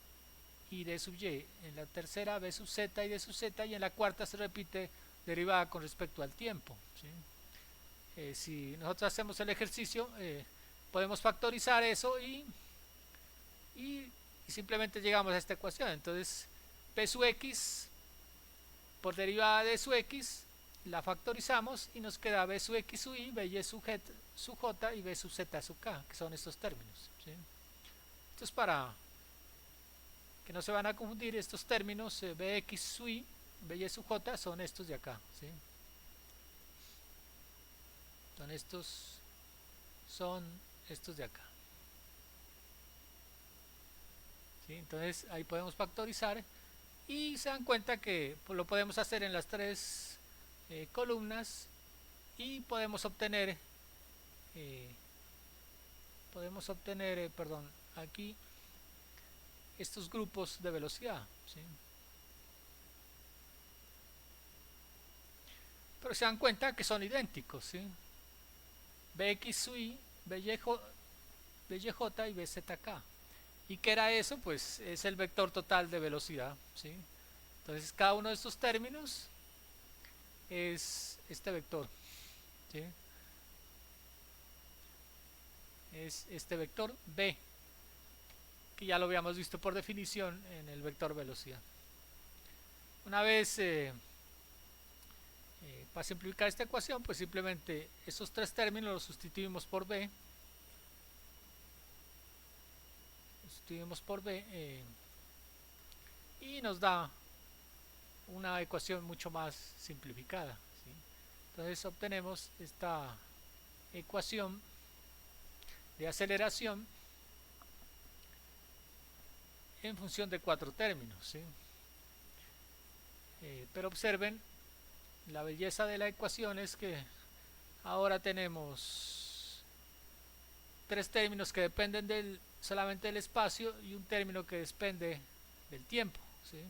y d sub y. En la tercera b sub z y d sub z, y en la cuarta se repite derivada con respecto al tiempo, ¿sí? Si nosotros hacemos el ejercicio, podemos factorizar eso y simplemente llegamos a esta ecuación. Entonces p sub x por derivada de sub x la factorizamos y nos queda b sub x sub y, by sub j y b sub z sub k, que son estos términos, ¿sí? Esto es para que no se van a confundir estos términos. Bx sub y, by sub j son estos de acá, ¿sí? Son estos de acá, ¿sí? Entonces ahí podemos factorizar y se dan cuenta que pues, lo podemos hacer en las tres columnas y podemos obtener perdón, aquí estos grupos de velocidad, ¿sí? Pero se dan cuenta que son idénticos, ¿sí? Bx sub y, byj y bzk. ¿Y qué era eso? Pues es el vector total de velocidad, ¿sí? Entonces cada uno de estos términos es este vector, ¿sí? Es este vector b, que ya lo habíamos visto por definición en el vector velocidad. Una vez para simplificar esta ecuación, pues simplemente estos tres términos los sustituimos por b, y nos da una ecuación mucho más simplificada, ¿sí? Entonces obtenemos esta ecuación de aceleración en función de cuatro términos, ¿sí? Pero observen, la belleza de la ecuación es que ahora tenemos tres términos que dependen solamente del espacio y un término que depende del tiempo, ¿sí?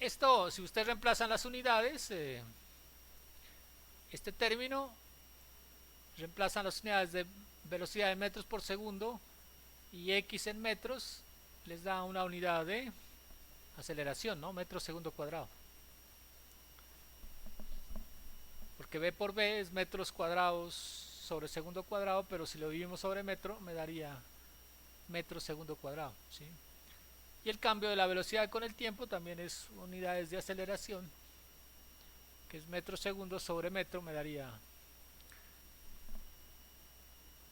Esto, si ustedes reemplazan las unidades, este término reemplazan las unidades de velocidad en metros por segundo y x en metros, les da una unidad de aceleración, ¿no? Metro segundo cuadrado. Porque v por v es metros cuadrados sobre segundo cuadrado, pero si lo dividimos sobre metro me daría metro segundo cuadrado, ¿sí? Y el cambio de la velocidad con el tiempo también es unidades de aceleración, que es metro segundo sobre metro, me daría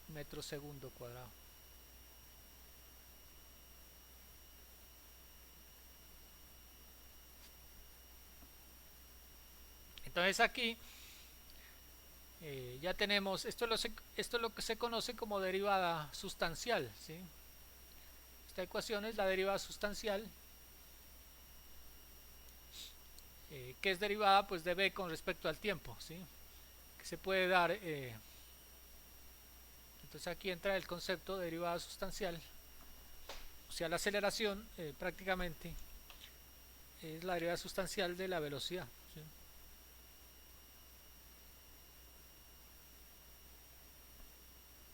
metro segundo cuadrado. Entonces aquí ya tenemos, esto es lo que se conoce como derivada sustancial, ¿sí? Esta ecuación es la derivada sustancial, que es derivada pues de v con respecto al tiempo, ¿sí? Que se puede dar, entonces aquí entra el concepto de derivada sustancial, o sea la aceleración prácticamente es la derivada sustancial de la velocidad, ¿sí?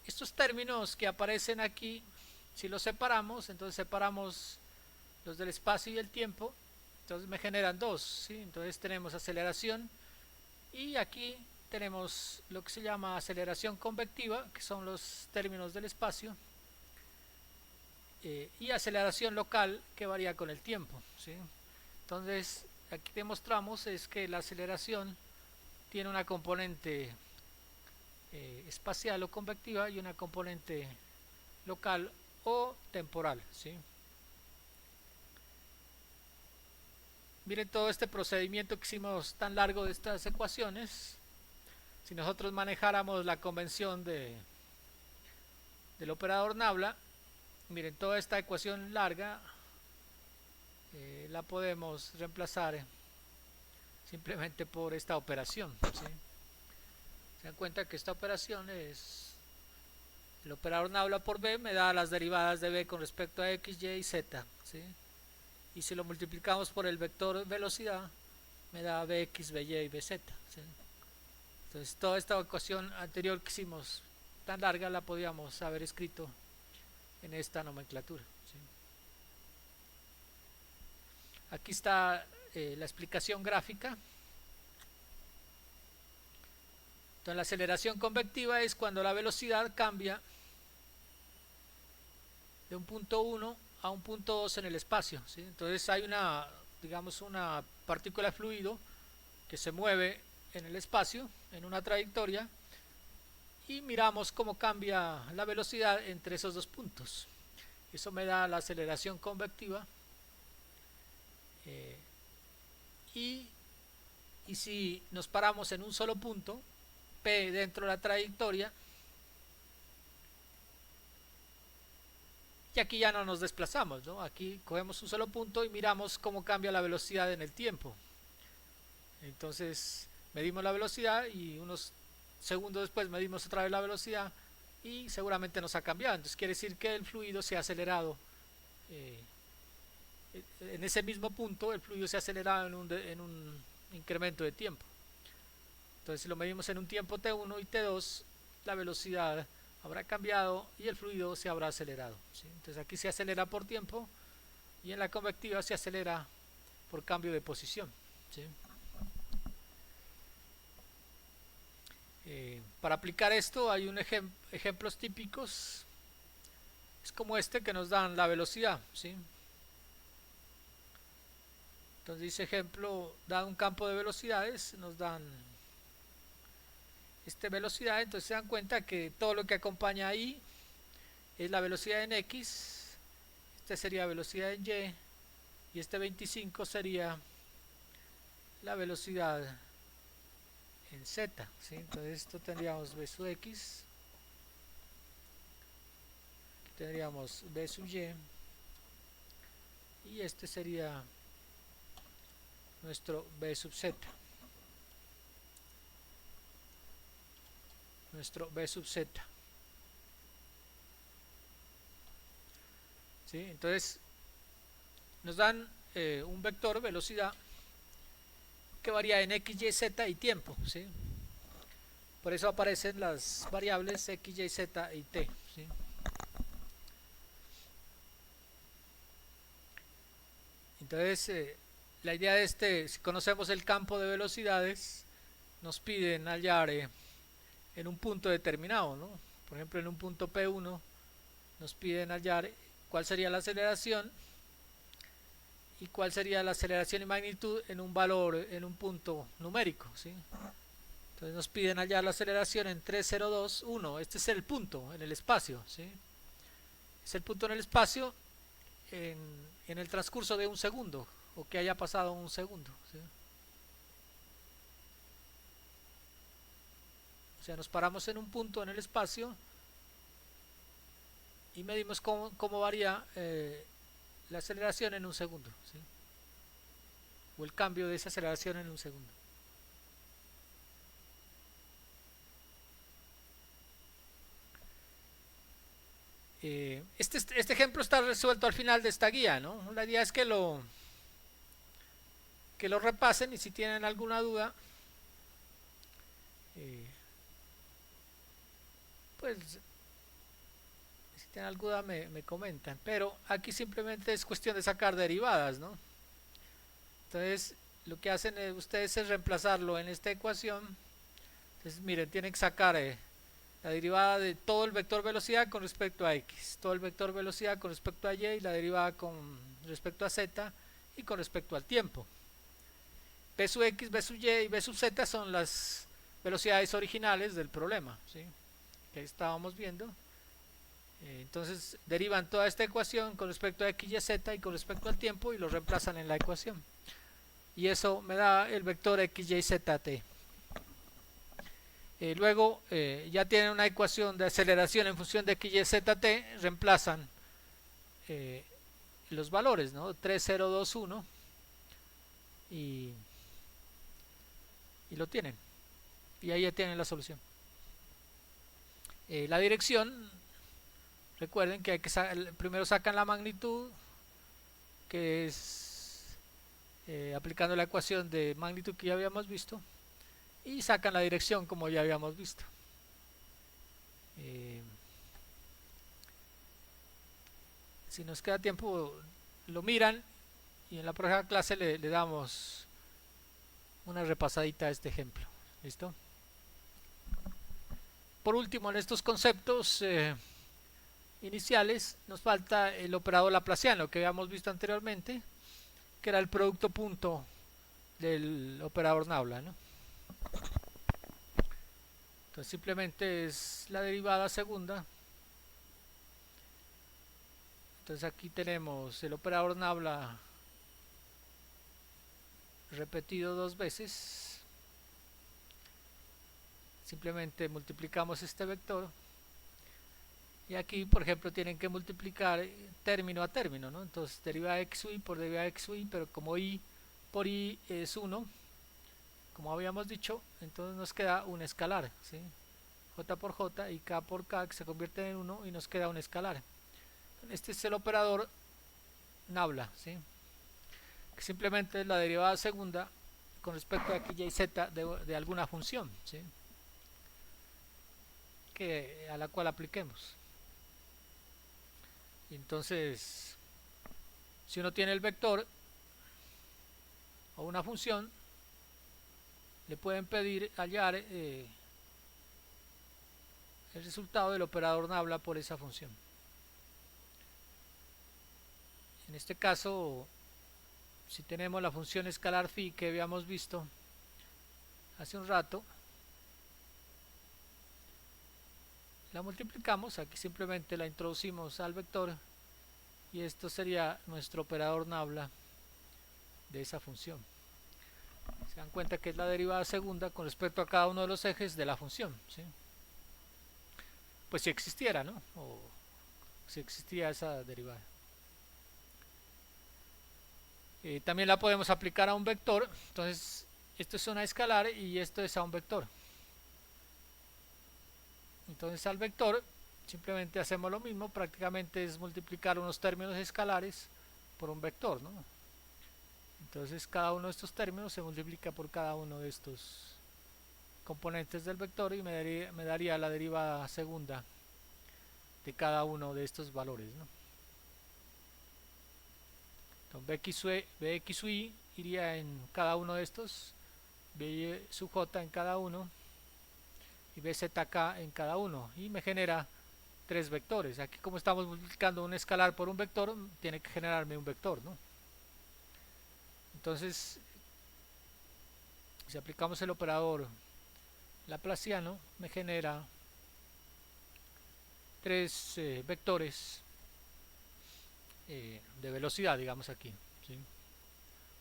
Estos términos que aparecen aquí, si los separamos, entonces separamos los del espacio y el tiempo, entonces me generan dos, ¿sí? Entonces tenemos aceleración y aquí tenemos lo que se llama aceleración convectiva, que son los términos del espacio, y aceleración local, que varía con el tiempo, ¿sí? Entonces aquí demostramos es que la aceleración tiene una componente espacial o convectiva y una componente local o temporal, ¿sí? Miren todo este procedimiento que hicimos tan largo de estas ecuaciones. Si nosotros manejáramos la convención del operador Nabla, miren toda esta ecuación larga la podemos reemplazar simplemente por esta operación, ¿sí? Se dan cuenta que esta operación es el operador Nabla por b, me da las derivadas de b con respecto a x, y y z, ¿sí? Y si lo multiplicamos por el vector velocidad me da bx, by y bz, ¿sí? Entonces toda esta ecuación anterior que hicimos tan larga la podíamos haber escrito en esta nomenclatura, ¿sí? Aquí está la explicación gráfica. Entonces la aceleración convectiva es cuando la velocidad cambia de un punto 1 a un punto 2 en el espacio, ¿sí? Entonces hay una, digamos, una partícula de fluido que se mueve en el espacio en una trayectoria y miramos cómo cambia la velocidad entre esos dos puntos. Eso me da la aceleración convectiva, y si nos paramos en un solo punto P dentro de la trayectoria, y aquí ya no nos desplazamos, ¿no? Aquí cogemos un solo punto y miramos cómo cambia la velocidad en el tiempo. Entonces medimos la velocidad y unos segundos después medimos otra vez la velocidad y seguramente nos ha cambiado. Entonces quiere decir que el fluido se ha acelerado. En ese mismo punto el fluido se ha acelerado en un incremento de tiempo. Entonces si lo medimos en un tiempo t1 y t2, la velocidad habrá cambiado y el fluido se habrá acelerado, ¿sí? Entonces aquí se acelera por tiempo y en la convectiva se acelera por cambio de posición, ¿sí? Para aplicar esto hay ejemplos típicos, es como este que nos dan la velocidad, ¿sí? Entonces dice ejemplo, dado un campo de velocidades, nos dan velocidad, entonces se dan cuenta que todo lo que acompaña ahí es la velocidad en x, este sería velocidad en y, y este 25 sería la velocidad en z, ¿sí? Entonces esto tendríamos v sub x, tendríamos v sub y este sería nuestro v sub z, nuestro v sub z, ¿sí? Entonces nos dan un vector velocidad que varía en x, y, z y tiempo, ¿sí? Por eso aparecen las variables x, y, z y t, ¿sí? Entonces, la idea de si conocemos el campo de velocidades, nos piden hallar en un punto determinado, ¿no? Por ejemplo, en un punto P1 nos piden hallar cuál sería la aceleración y cuál sería la aceleración y magnitud en un valor, en un punto numérico, ¿sí? Entonces nos piden hallar la aceleración en 3, 0, 2, 1. Este es el punto en el espacio, ¿sí? Es el punto en el espacio en, en el transcurso de un segundo, o que haya pasado un segundo, ¿sí? O sea, nos paramos en un punto en el espacio y medimos cómo varía la aceleración en un segundo, ¿sí? O el cambio de esa aceleración en un segundo. Este ejemplo está resuelto al final de esta guía, ¿no? La idea es que lo repasen, y si tienen alguna duda, pues si tienen alguna duda me comentan. Pero aquí simplemente es cuestión de sacar derivadas, ¿no? Entonces lo que hacen ustedes es reemplazarlo en esta ecuación. Entonces miren, tienen que sacar la derivada de todo el vector velocidad con respecto a x, todo el vector velocidad con respecto a y la derivada con respecto a z y con respecto al tiempo. B sub x, B sub y y B sub z son las velocidades originales del problema, ¿sí? Que estábamos viendo. Entonces derivan toda esta ecuación con respecto a x, y, z y con respecto al tiempo y lo reemplazan en la ecuación. Y eso me da el vector x, y, z, t. Luego ya tienen una ecuación de aceleración en función de x, y, z, t, reemplazan los valores, ¿no? 3, 0, 2, 1 y lo tienen. Y ahí ya tienen la solución. La dirección, recuerden que hay que primero sacan la magnitud, que es aplicando la ecuación de magnitud que ya habíamos visto, y sacan la dirección como ya habíamos visto. Si nos queda tiempo lo miran y en la próxima clase le damos una repasadita a este ejemplo. ¿Listo? Por último, en estos conceptos iniciales nos falta el operador laplaciano que habíamos visto anteriormente, que era el producto punto del operador Nabla, ¿no? Entonces simplemente es la derivada segunda. Entonces aquí tenemos el operador Nabla repetido dos veces. Simplemente multiplicamos este vector. Y aquí, por ejemplo, tienen que multiplicar término a término, ¿no? Entonces derivada de xy por derivada de xy, pero como y por y es 1, como habíamos dicho, entonces nos queda un escalar, ¿sí? J por j y k por k, que se convierte en 1 y nos queda un escalar. Este es el operador Nabla, ¿sí? Que simplemente es la derivada segunda con respecto a x, y, z de alguna función, ¿sí? A la cual apliquemos. Entonces, si uno tiene el vector o una función, le pueden pedir hallar el resultado del operador Nabla por esa función. En este caso, si tenemos la función escalar phi que habíamos visto hace un rato, la multiplicamos, aquí simplemente la introducimos al vector y esto sería nuestro operador Nabla de esa función. Se dan cuenta que es la derivada segunda con respecto a cada uno de los ejes de la función, ¿sí? Pues si existiera, ¿no? O si existía esa derivada. También la podemos aplicar a un vector. Entonces esto es una escalar y esto es a un vector. Entonces al vector simplemente hacemos lo mismo, prácticamente es multiplicar unos términos escalares por un vector, ¿no? Entonces cada uno de estos términos se multiplica por cada uno de estos componentes del vector y me daría la derivada segunda de cada uno de estos valores, ¿no? Entonces bx sub y iría en cada uno de estos, by sub j en cada uno y bzk en cada uno, y me genera tres vectores. Aquí, como estamos multiplicando un escalar por un vector, tiene que generarme un vector, ¿no? Entonces, si aplicamos el operador laplaciano, me genera tres vectores de velocidad, digamos aquí, ¿sí?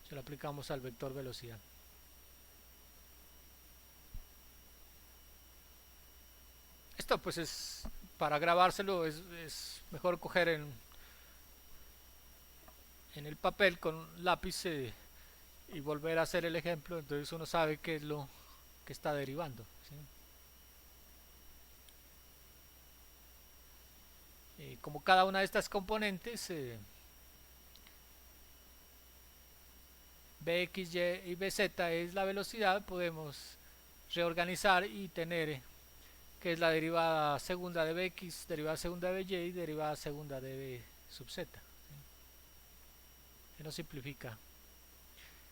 Se lo aplicamos al vector velocidad. Esto pues es, para grabárselo es mejor coger en el papel con lápiz y volver a hacer el ejemplo, entonces uno sabe qué es lo que está derivando, ¿sí? Como cada una de estas componentes bx, y y bz es la velocidad, podemos reorganizar y tener que es la derivada segunda de bx, derivada segunda de by y derivada segunda de b sub z, ¿sí? Que nos simplifica.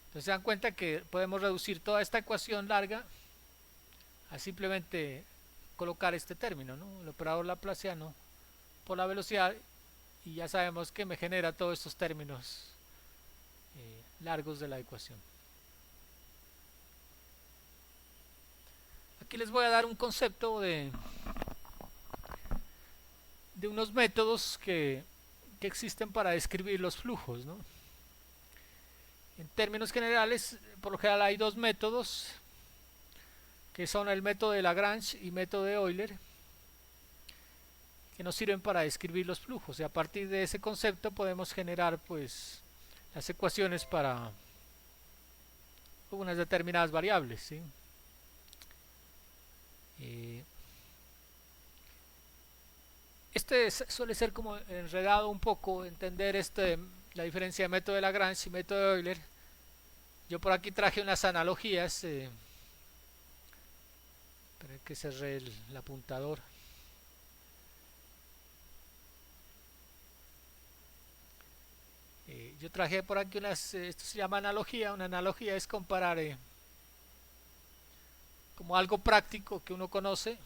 Entonces se dan cuenta que podemos reducir toda esta ecuación larga a simplemente colocar este término, ¿no? El operador laplaciano por la velocidad, y ya sabemos que me genera todos estos términos largos de la ecuación. Aquí les voy a dar un concepto de unos métodos que existen para describir los flujos, ¿no? En términos generales, por lo general hay dos métodos, que son el método de Lagrange y método de Euler, que nos sirven para describir los flujos, y a partir de ese concepto podemos generar pues las ecuaciones para unas determinadas variables, ¿sí? Este suele ser como enredado un poco entender la diferencia de método de Lagrange y método de Euler. Yo por aquí traje unas analogías, para que cerré el apuntador. Yo traje por aquí esto se llama analogía. Una analogía es comparar como algo práctico que uno conoce,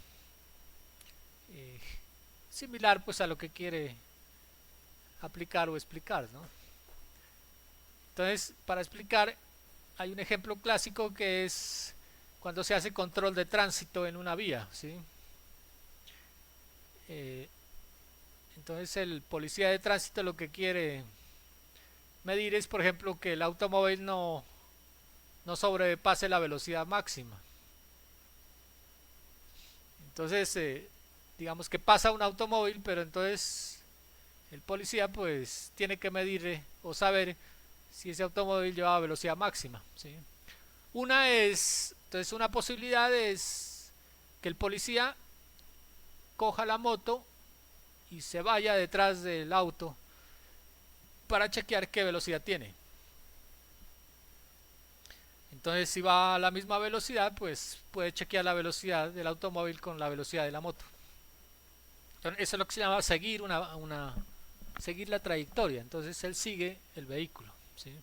eh, similar pues a lo que quiere aplicar o explicar, ¿no? Entonces, para explicar, hay un ejemplo clásico que es cuando se hace control de tránsito en una vía, ¿sí? Entonces el policía de tránsito lo que quiere medir es, por ejemplo, que el automóvil no sobrepase la velocidad máxima. Entonces, digamos que pasa un automóvil, pero entonces el policía pues tiene que medir o saber si ese automóvil lleva velocidad máxima, ¿sí? Una posibilidad es que el policía coja la moto y se vaya detrás del auto para chequear qué velocidad tiene. Entonces, si va a la misma velocidad, pues puede chequear la velocidad del automóvil con la velocidad de la moto. Entonces, eso es lo que se llama seguir seguir la trayectoria. Entonces él sigue el vehículo, ¿sí?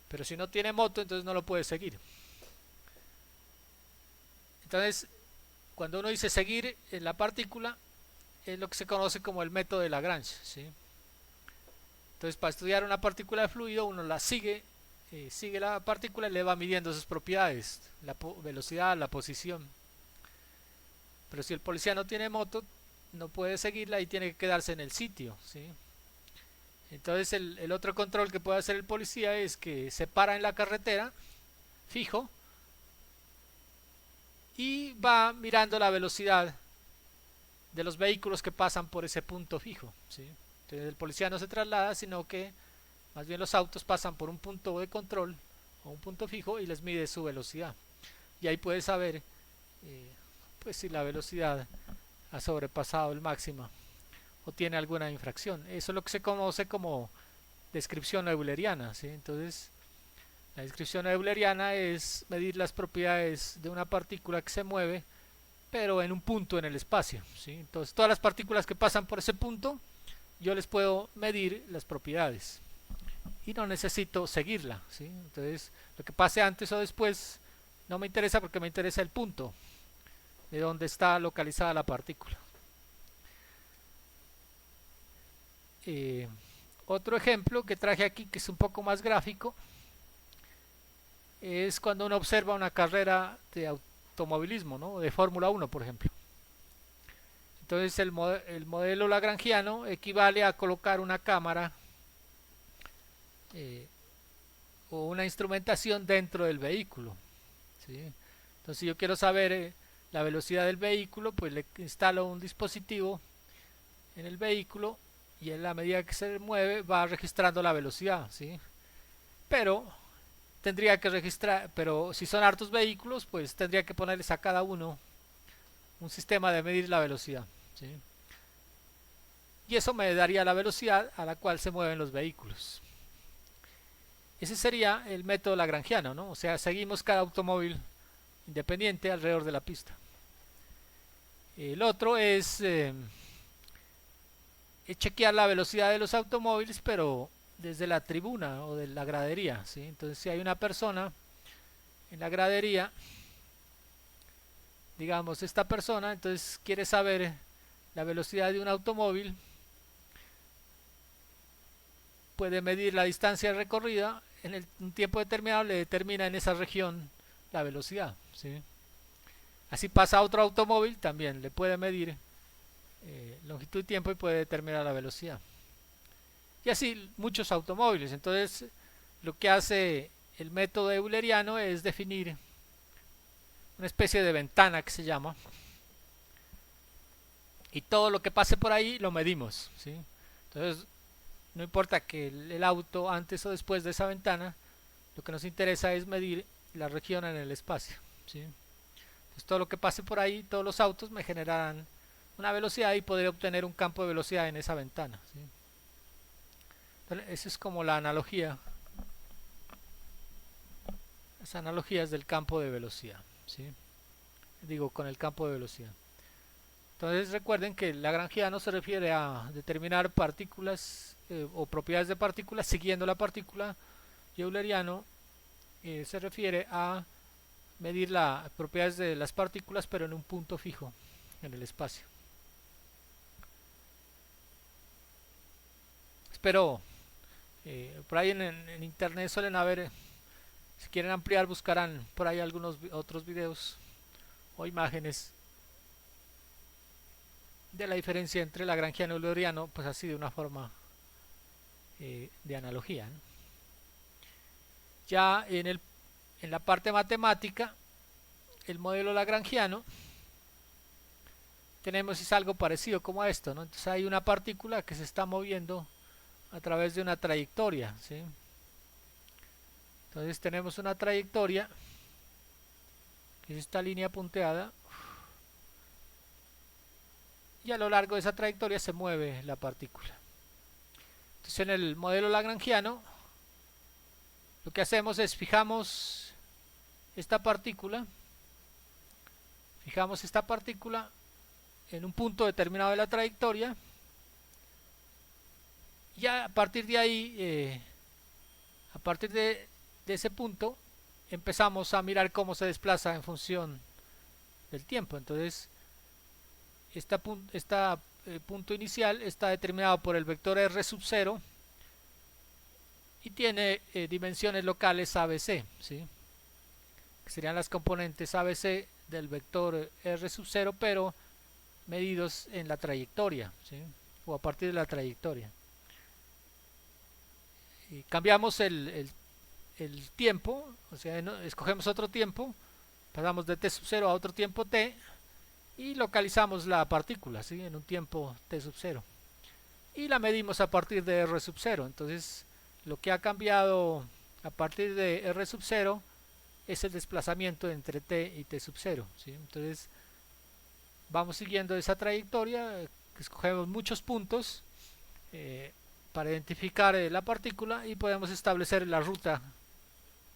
Pero si no tiene moto, entonces no lo puede seguir. Entonces, cuando uno dice seguir en la partícula, es lo que se conoce como el método de Lagrange, ¿sí? Entonces, para estudiar una partícula de fluido, uno la sigue la partícula y le va midiendo sus propiedades, la velocidad, la posición. Pero si el policía no tiene moto, no puede seguirla y tiene que quedarse en el sitio, ¿sí? Entonces el otro control que puede hacer el policía es que se para en la carretera fijo y va mirando la velocidad de los vehículos que pasan por ese punto fijo, ¿sí? Entonces el policía no se traslada, sino que más bien los autos pasan por un punto de control o un punto fijo y les mide su velocidad, y ahí puede saber pues si la velocidad ha sobrepasado el máximo o tiene alguna infracción. Eso es lo que se conoce como descripción euleriana, ¿sí? Entonces la descripción euleriana es medir las propiedades de una partícula que se mueve pero en un punto en el espacio, ¿sí? Entonces todas las partículas que pasan por ese punto yo les puedo medir las propiedades y no necesito seguirla, ¿sí? Entonces lo que pase antes o después no me interesa, porque me interesa el punto de donde está localizada la partícula. Otro ejemplo que traje aquí, que es un poco más gráfico, es cuando uno observa una carrera de automovilismo, ¿no? De Fórmula 1, por ejemplo. Entonces el modelo lagrangiano equivale a colocar una cámara o una instrumentación dentro del vehículo, ¿sí? Entonces si yo quiero saber la velocidad del vehículo, pues le instalo un dispositivo en el vehículo y en la medida que se mueve va registrando la velocidad, ¿sí? Pero tendría que registrar, pero si son hartos vehículos, pues tendría que ponerles a cada uno un sistema de medir la velocidad, ¿sí? Y eso me daría la velocidad a la cual se mueven los vehículos. Ese sería el método lagrangiano, ¿no? O sea, seguimos cada automóvil independiente alrededor de la pista. El otro es chequear la velocidad de los automóviles, pero desde la tribuna o de la gradería, ¿sí? Entonces si hay una persona en la gradería, digamos esta persona, entonces quiere saber la velocidad de un automóvil, puede medir la distancia recorrida, en un tiempo determinado le determina en esa región la velocidad, ¿sí? Así pasa a otro automóvil, también le puede medir longitud y tiempo y puede determinar la velocidad. Y así muchos automóviles. Entonces lo que hace el método euleriano es definir una especie de ventana que se llama, y todo lo que pase por ahí lo medimos, ¿sí? Entonces no importa que el auto antes o después de esa ventana, lo que nos interesa es medir la región en el espacio, ¿sí? Entonces todo lo que pase por ahí, todos los autos me generarán una velocidad y podré obtener un campo de velocidad en esa ventana, ¿sí? Entonces, esa es como la analogía, las analogías del campo de velocidad, ¿sí? Digo, con el campo de velocidad. Entonces recuerden que el lagrangiano se refiere a determinar partículas o propiedades de partículas siguiendo la partícula, y euleriano se refiere a medir las propiedades de las partículas pero en un punto fijo en el espacio. Espero, por ahí en internet suelen haber, si quieren ampliar buscarán por ahí algunos otros videos o imágenes de la diferencia entre lagrangiano y euleriano, pues así de una forma de analogía, ¿no? Ya en la parte matemática, el modelo lagrangiano, tenemos es algo parecido como a esto, ¿no? Entonces hay una partícula que se está moviendo a través de una trayectoria, ¿sí? Entonces tenemos una trayectoria, que es esta línea punteada, y a lo largo de esa trayectoria se mueve la partícula. Entonces en el modelo lagrangiano lo que hacemos es fijamos esta partícula en un punto determinado de la trayectoria, y a partir de ahí, a partir de ese punto, empezamos a mirar cómo se desplaza en función del tiempo. Entonces este punto inicial está determinado por el vector r sub 0 y tiene dimensiones locales ABC, ¿sí? Que serían las componentes ABC del vector r sub 0, pero medidos en la trayectoria, ¿sí? O a partir de la trayectoria. Y cambiamos el tiempo, o sea, escogemos otro tiempo, pasamos de t sub 0 a otro tiempo t y localizamos la partícula, ¿sí? En un tiempo t sub 0 y la medimos a partir de r sub 0. Entonces lo que ha cambiado a partir de r sub 0 es el desplazamiento entre t y t sub 0, ¿sí? Entonces vamos siguiendo esa trayectoria, escogemos muchos puntos para identificar la partícula y podemos establecer la ruta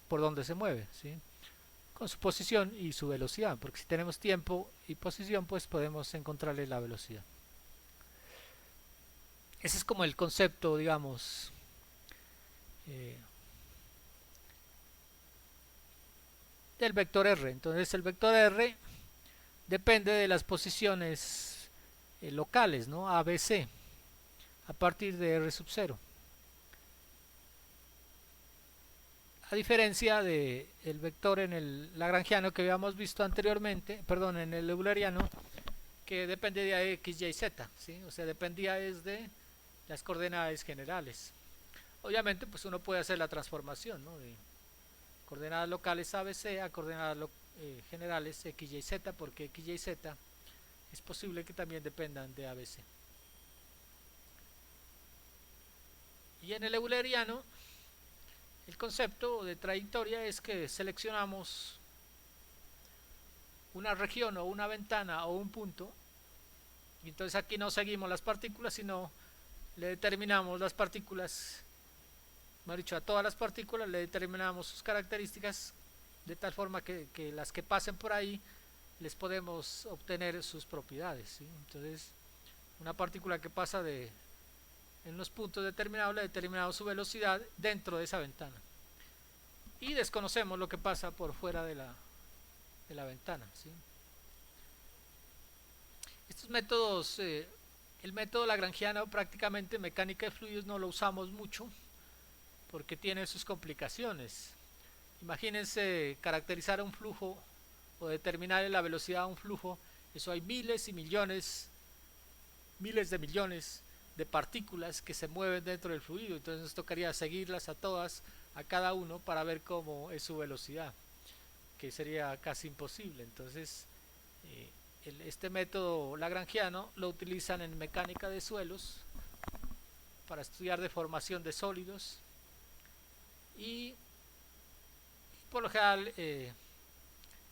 por donde se mueve, ¿sí? Con su posición y su velocidad, porque si tenemos tiempo y posición, pues podemos encontrarle la velocidad. Ese es como el concepto, digamos, del vector R. Entonces el vector R depende de las posiciones locales, ¿no? A, B, C, a partir de R sub 0. A diferencia de el vector en el lagrangiano que habíamos visto anteriormente, perdón, en el euleriano, que depende de x, y, z, ¿sí? O sea, dependía de las coordenadas generales. Obviamente, pues uno puede hacer la transformación, ¿no? De coordenadas locales ABC a coordenadas generales x, y, z, porque x, y, z es posible que también dependan de ABC. Y en el euleriano, el concepto de trayectoria es que seleccionamos una región o una ventana o un punto, y entonces aquí no seguimos las partículas, sino le determinamos las partículas, mejor dicho, a todas las partículas le determinamos sus características de tal forma que las que pasen por ahí les podemos obtener sus propiedades, ¿sí? Entonces una partícula que pasa en los puntos determinados le determinamos su velocidad dentro de esa ventana y desconocemos lo que pasa por fuera de la ventana, ¿sí? Estos métodos, el método lagrangiano prácticamente en mecánica de fluidos no lo usamos mucho porque tiene sus complicaciones. Imagínense caracterizar un flujo o determinar la velocidad de un flujo. Eso hay miles y millones, miles de millones de partículas que se mueven dentro del fluido, entonces nos tocaría seguirlas a todas, a cada uno, para ver cómo es su velocidad, que sería casi imposible. Entonces este método lagrangiano lo utilizan en mecánica de suelos para estudiar deformación de sólidos y por lo general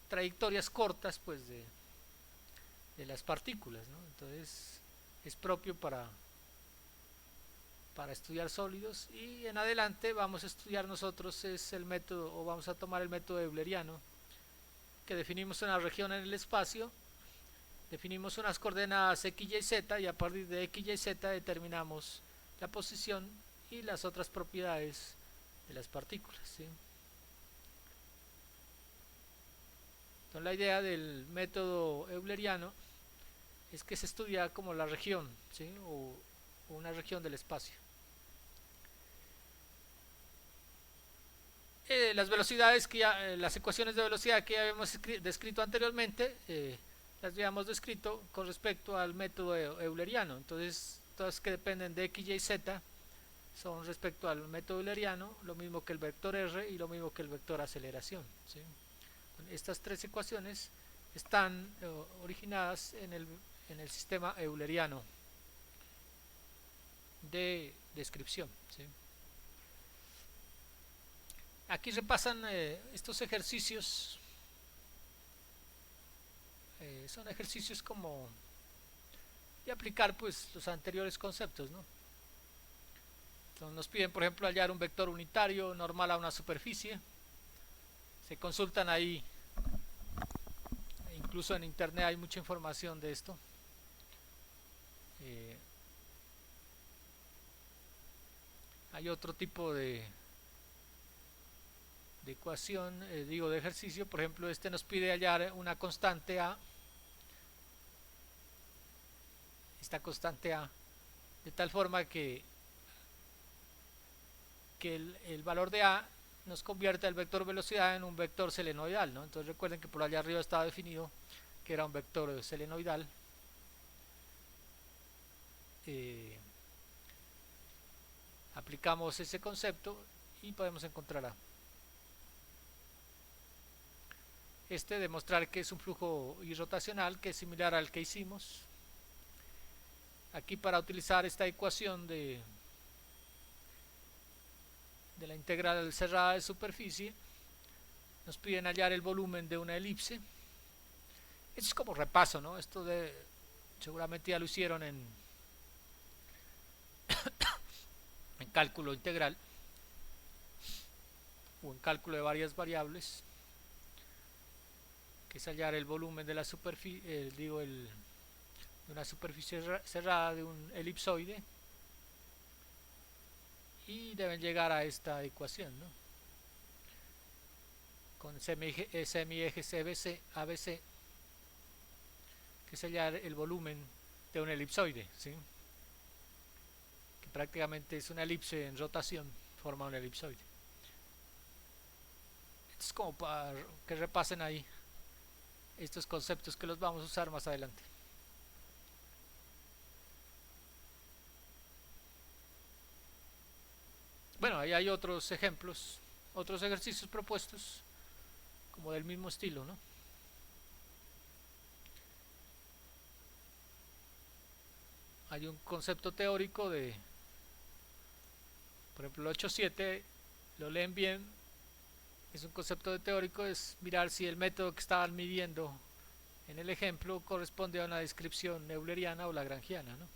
trayectorias cortas, pues, de las partículas, ¿no? Entonces es propio para estudiar sólidos, y en adelante vamos a estudiar nosotros es el método, o vamos a tomar el método euleriano, que definimos una región en el espacio, definimos unas coordenadas x, y, z, y a partir de x, y, z determinamos la posición y las otras propiedades de las partículas, ¿sí? Entonces la idea del método euleriano es que se estudia como la región, ¿sí? o una región del espacio. Las velocidades que ya, las ecuaciones de velocidad que ya habíamos descrito anteriormente, las habíamos descrito con respecto al método euleriano. Entonces todas que dependen de x, y, z son respecto al método euleriano, lo mismo que el vector R y lo mismo que el vector aceleración, ¿sí? Estas tres ecuaciones están originadas en el sistema euleriano de descripción, ¿sí? Aquí repasan estos ejercicios, son ejercicios como de aplicar, pues, los anteriores conceptos, ¿no? Entonces nos piden, por ejemplo, hallar un vector unitario normal a una superficie. Se consultan ahí, incluso en internet hay mucha información de esto. Hay otro tipo de ecuación, de ejercicio. Por ejemplo, este nos pide hallar una constante A, esta constante A, de tal forma que el valor de A nos convierte el vector velocidad en un vector selenoidal, ¿no? Entonces recuerden que por allá arriba estaba definido que era un vector selenoidal. Aplicamos ese concepto y podemos encontrar A. Demostrar que es un flujo irrotacional, que es similar al que hicimos. Aquí, para utilizar esta ecuación de la integral cerrada de superficie, nos piden hallar el volumen de una elipse. Esto es como repaso, ¿no? Esto seguramente ya lo hicieron cálculo integral o en cálculo de varias variables, que es hallar el volumen de la superficie, de una superficie cerrada de un elipsoide, y deben llegar a esta ecuación, ¿no? Con semieje CBC, ABC, que es hallar el volumen de un elipsoide, ¿sí? Que prácticamente es una elipse en rotación, forma un elipsoide. Esto es como para que repasen ahí estos conceptos que los vamos a usar más adelante. Bueno, ahí hay otros ejemplos, otros ejercicios propuestos como del mismo estilo, ¿no? Hay un concepto teórico de, por ejemplo, el 8.7, lo leen bien, es un concepto teórico, es mirar si el método que estaban midiendo en el ejemplo corresponde a una descripción euleriana o lagrangiana, ¿no?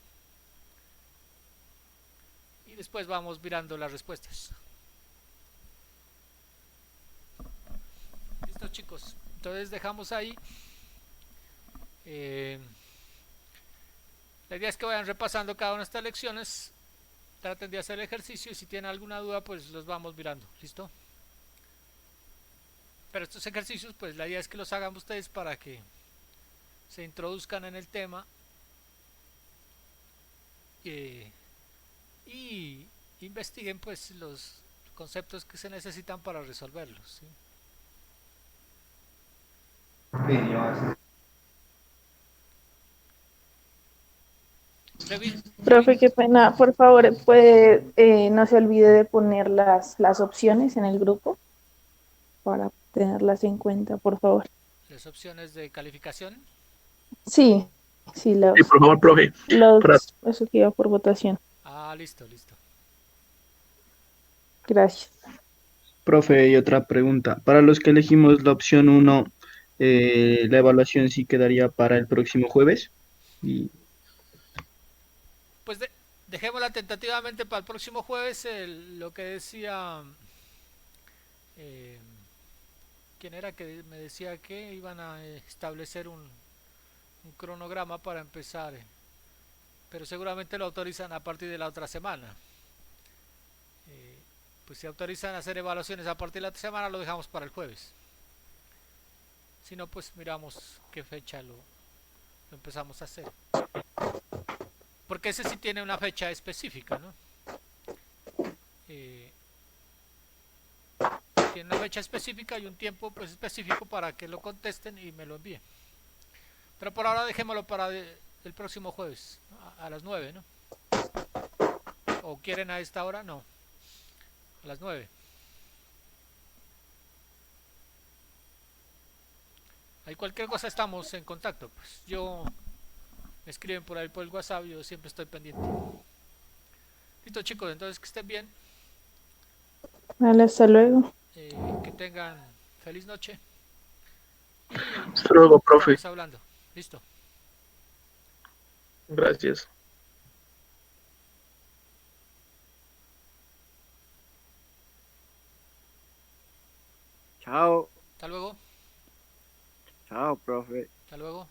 Y después vamos mirando las respuestas. Listo, chicos, entonces dejamos ahí. La idea es que vayan repasando cada una de estas lecciones, traten de hacer el ejercicio y si tienen alguna duda pues los vamos mirando, ¿listo? Pero estos ejercicios pues la idea es que los hagan ustedes para que se introduzcan en el tema y investiguen pues los conceptos que se necesitan para resolverlos, ¿sí? Profe, qué pena, por favor, puede, no se olvide de poner las opciones en el grupo para tenerlas en cuenta, por favor. Las opciones de calificación. Sí, sí, Sí, por favor, profe. Para, eso queda por votación. Ah, listo, listo. Gracias. profe, y otra pregunta. Para los que elegimos la opción uno, la evaluación sí quedaría para el próximo jueves. Y, Pues dejémosla tentativamente para el próximo jueves. Lo que decía, eh, quién era que me decía que iban a establecer un cronograma para empezar, pero seguramente lo autorizan a partir de la otra semana. Pues si autorizan a hacer evaluaciones a partir de la otra semana, lo dejamos para el jueves. Si no, pues miramos qué fecha lo empezamos a hacer. Porque ese sí tiene una fecha específica, ¿no? Tiene una fecha específica y un tiempo pues específico para que lo contesten y me lo envíen. Pero por ahora dejémoslo para el próximo jueves, a las 9, ¿no? ¿O quieren a esta hora? No, a las 9. Ahí cualquier cosa estamos en contacto. Pues yo me escriben por ahí por el WhatsApp, yo siempre estoy pendiente. Listo, chicos, entonces que estén bien. Vale, hasta luego. Que tengan feliz noche. Y hasta luego, profe. estamos hablando. Listo. Gracias. Chao. Hasta luego. Chao, profe. Hasta luego.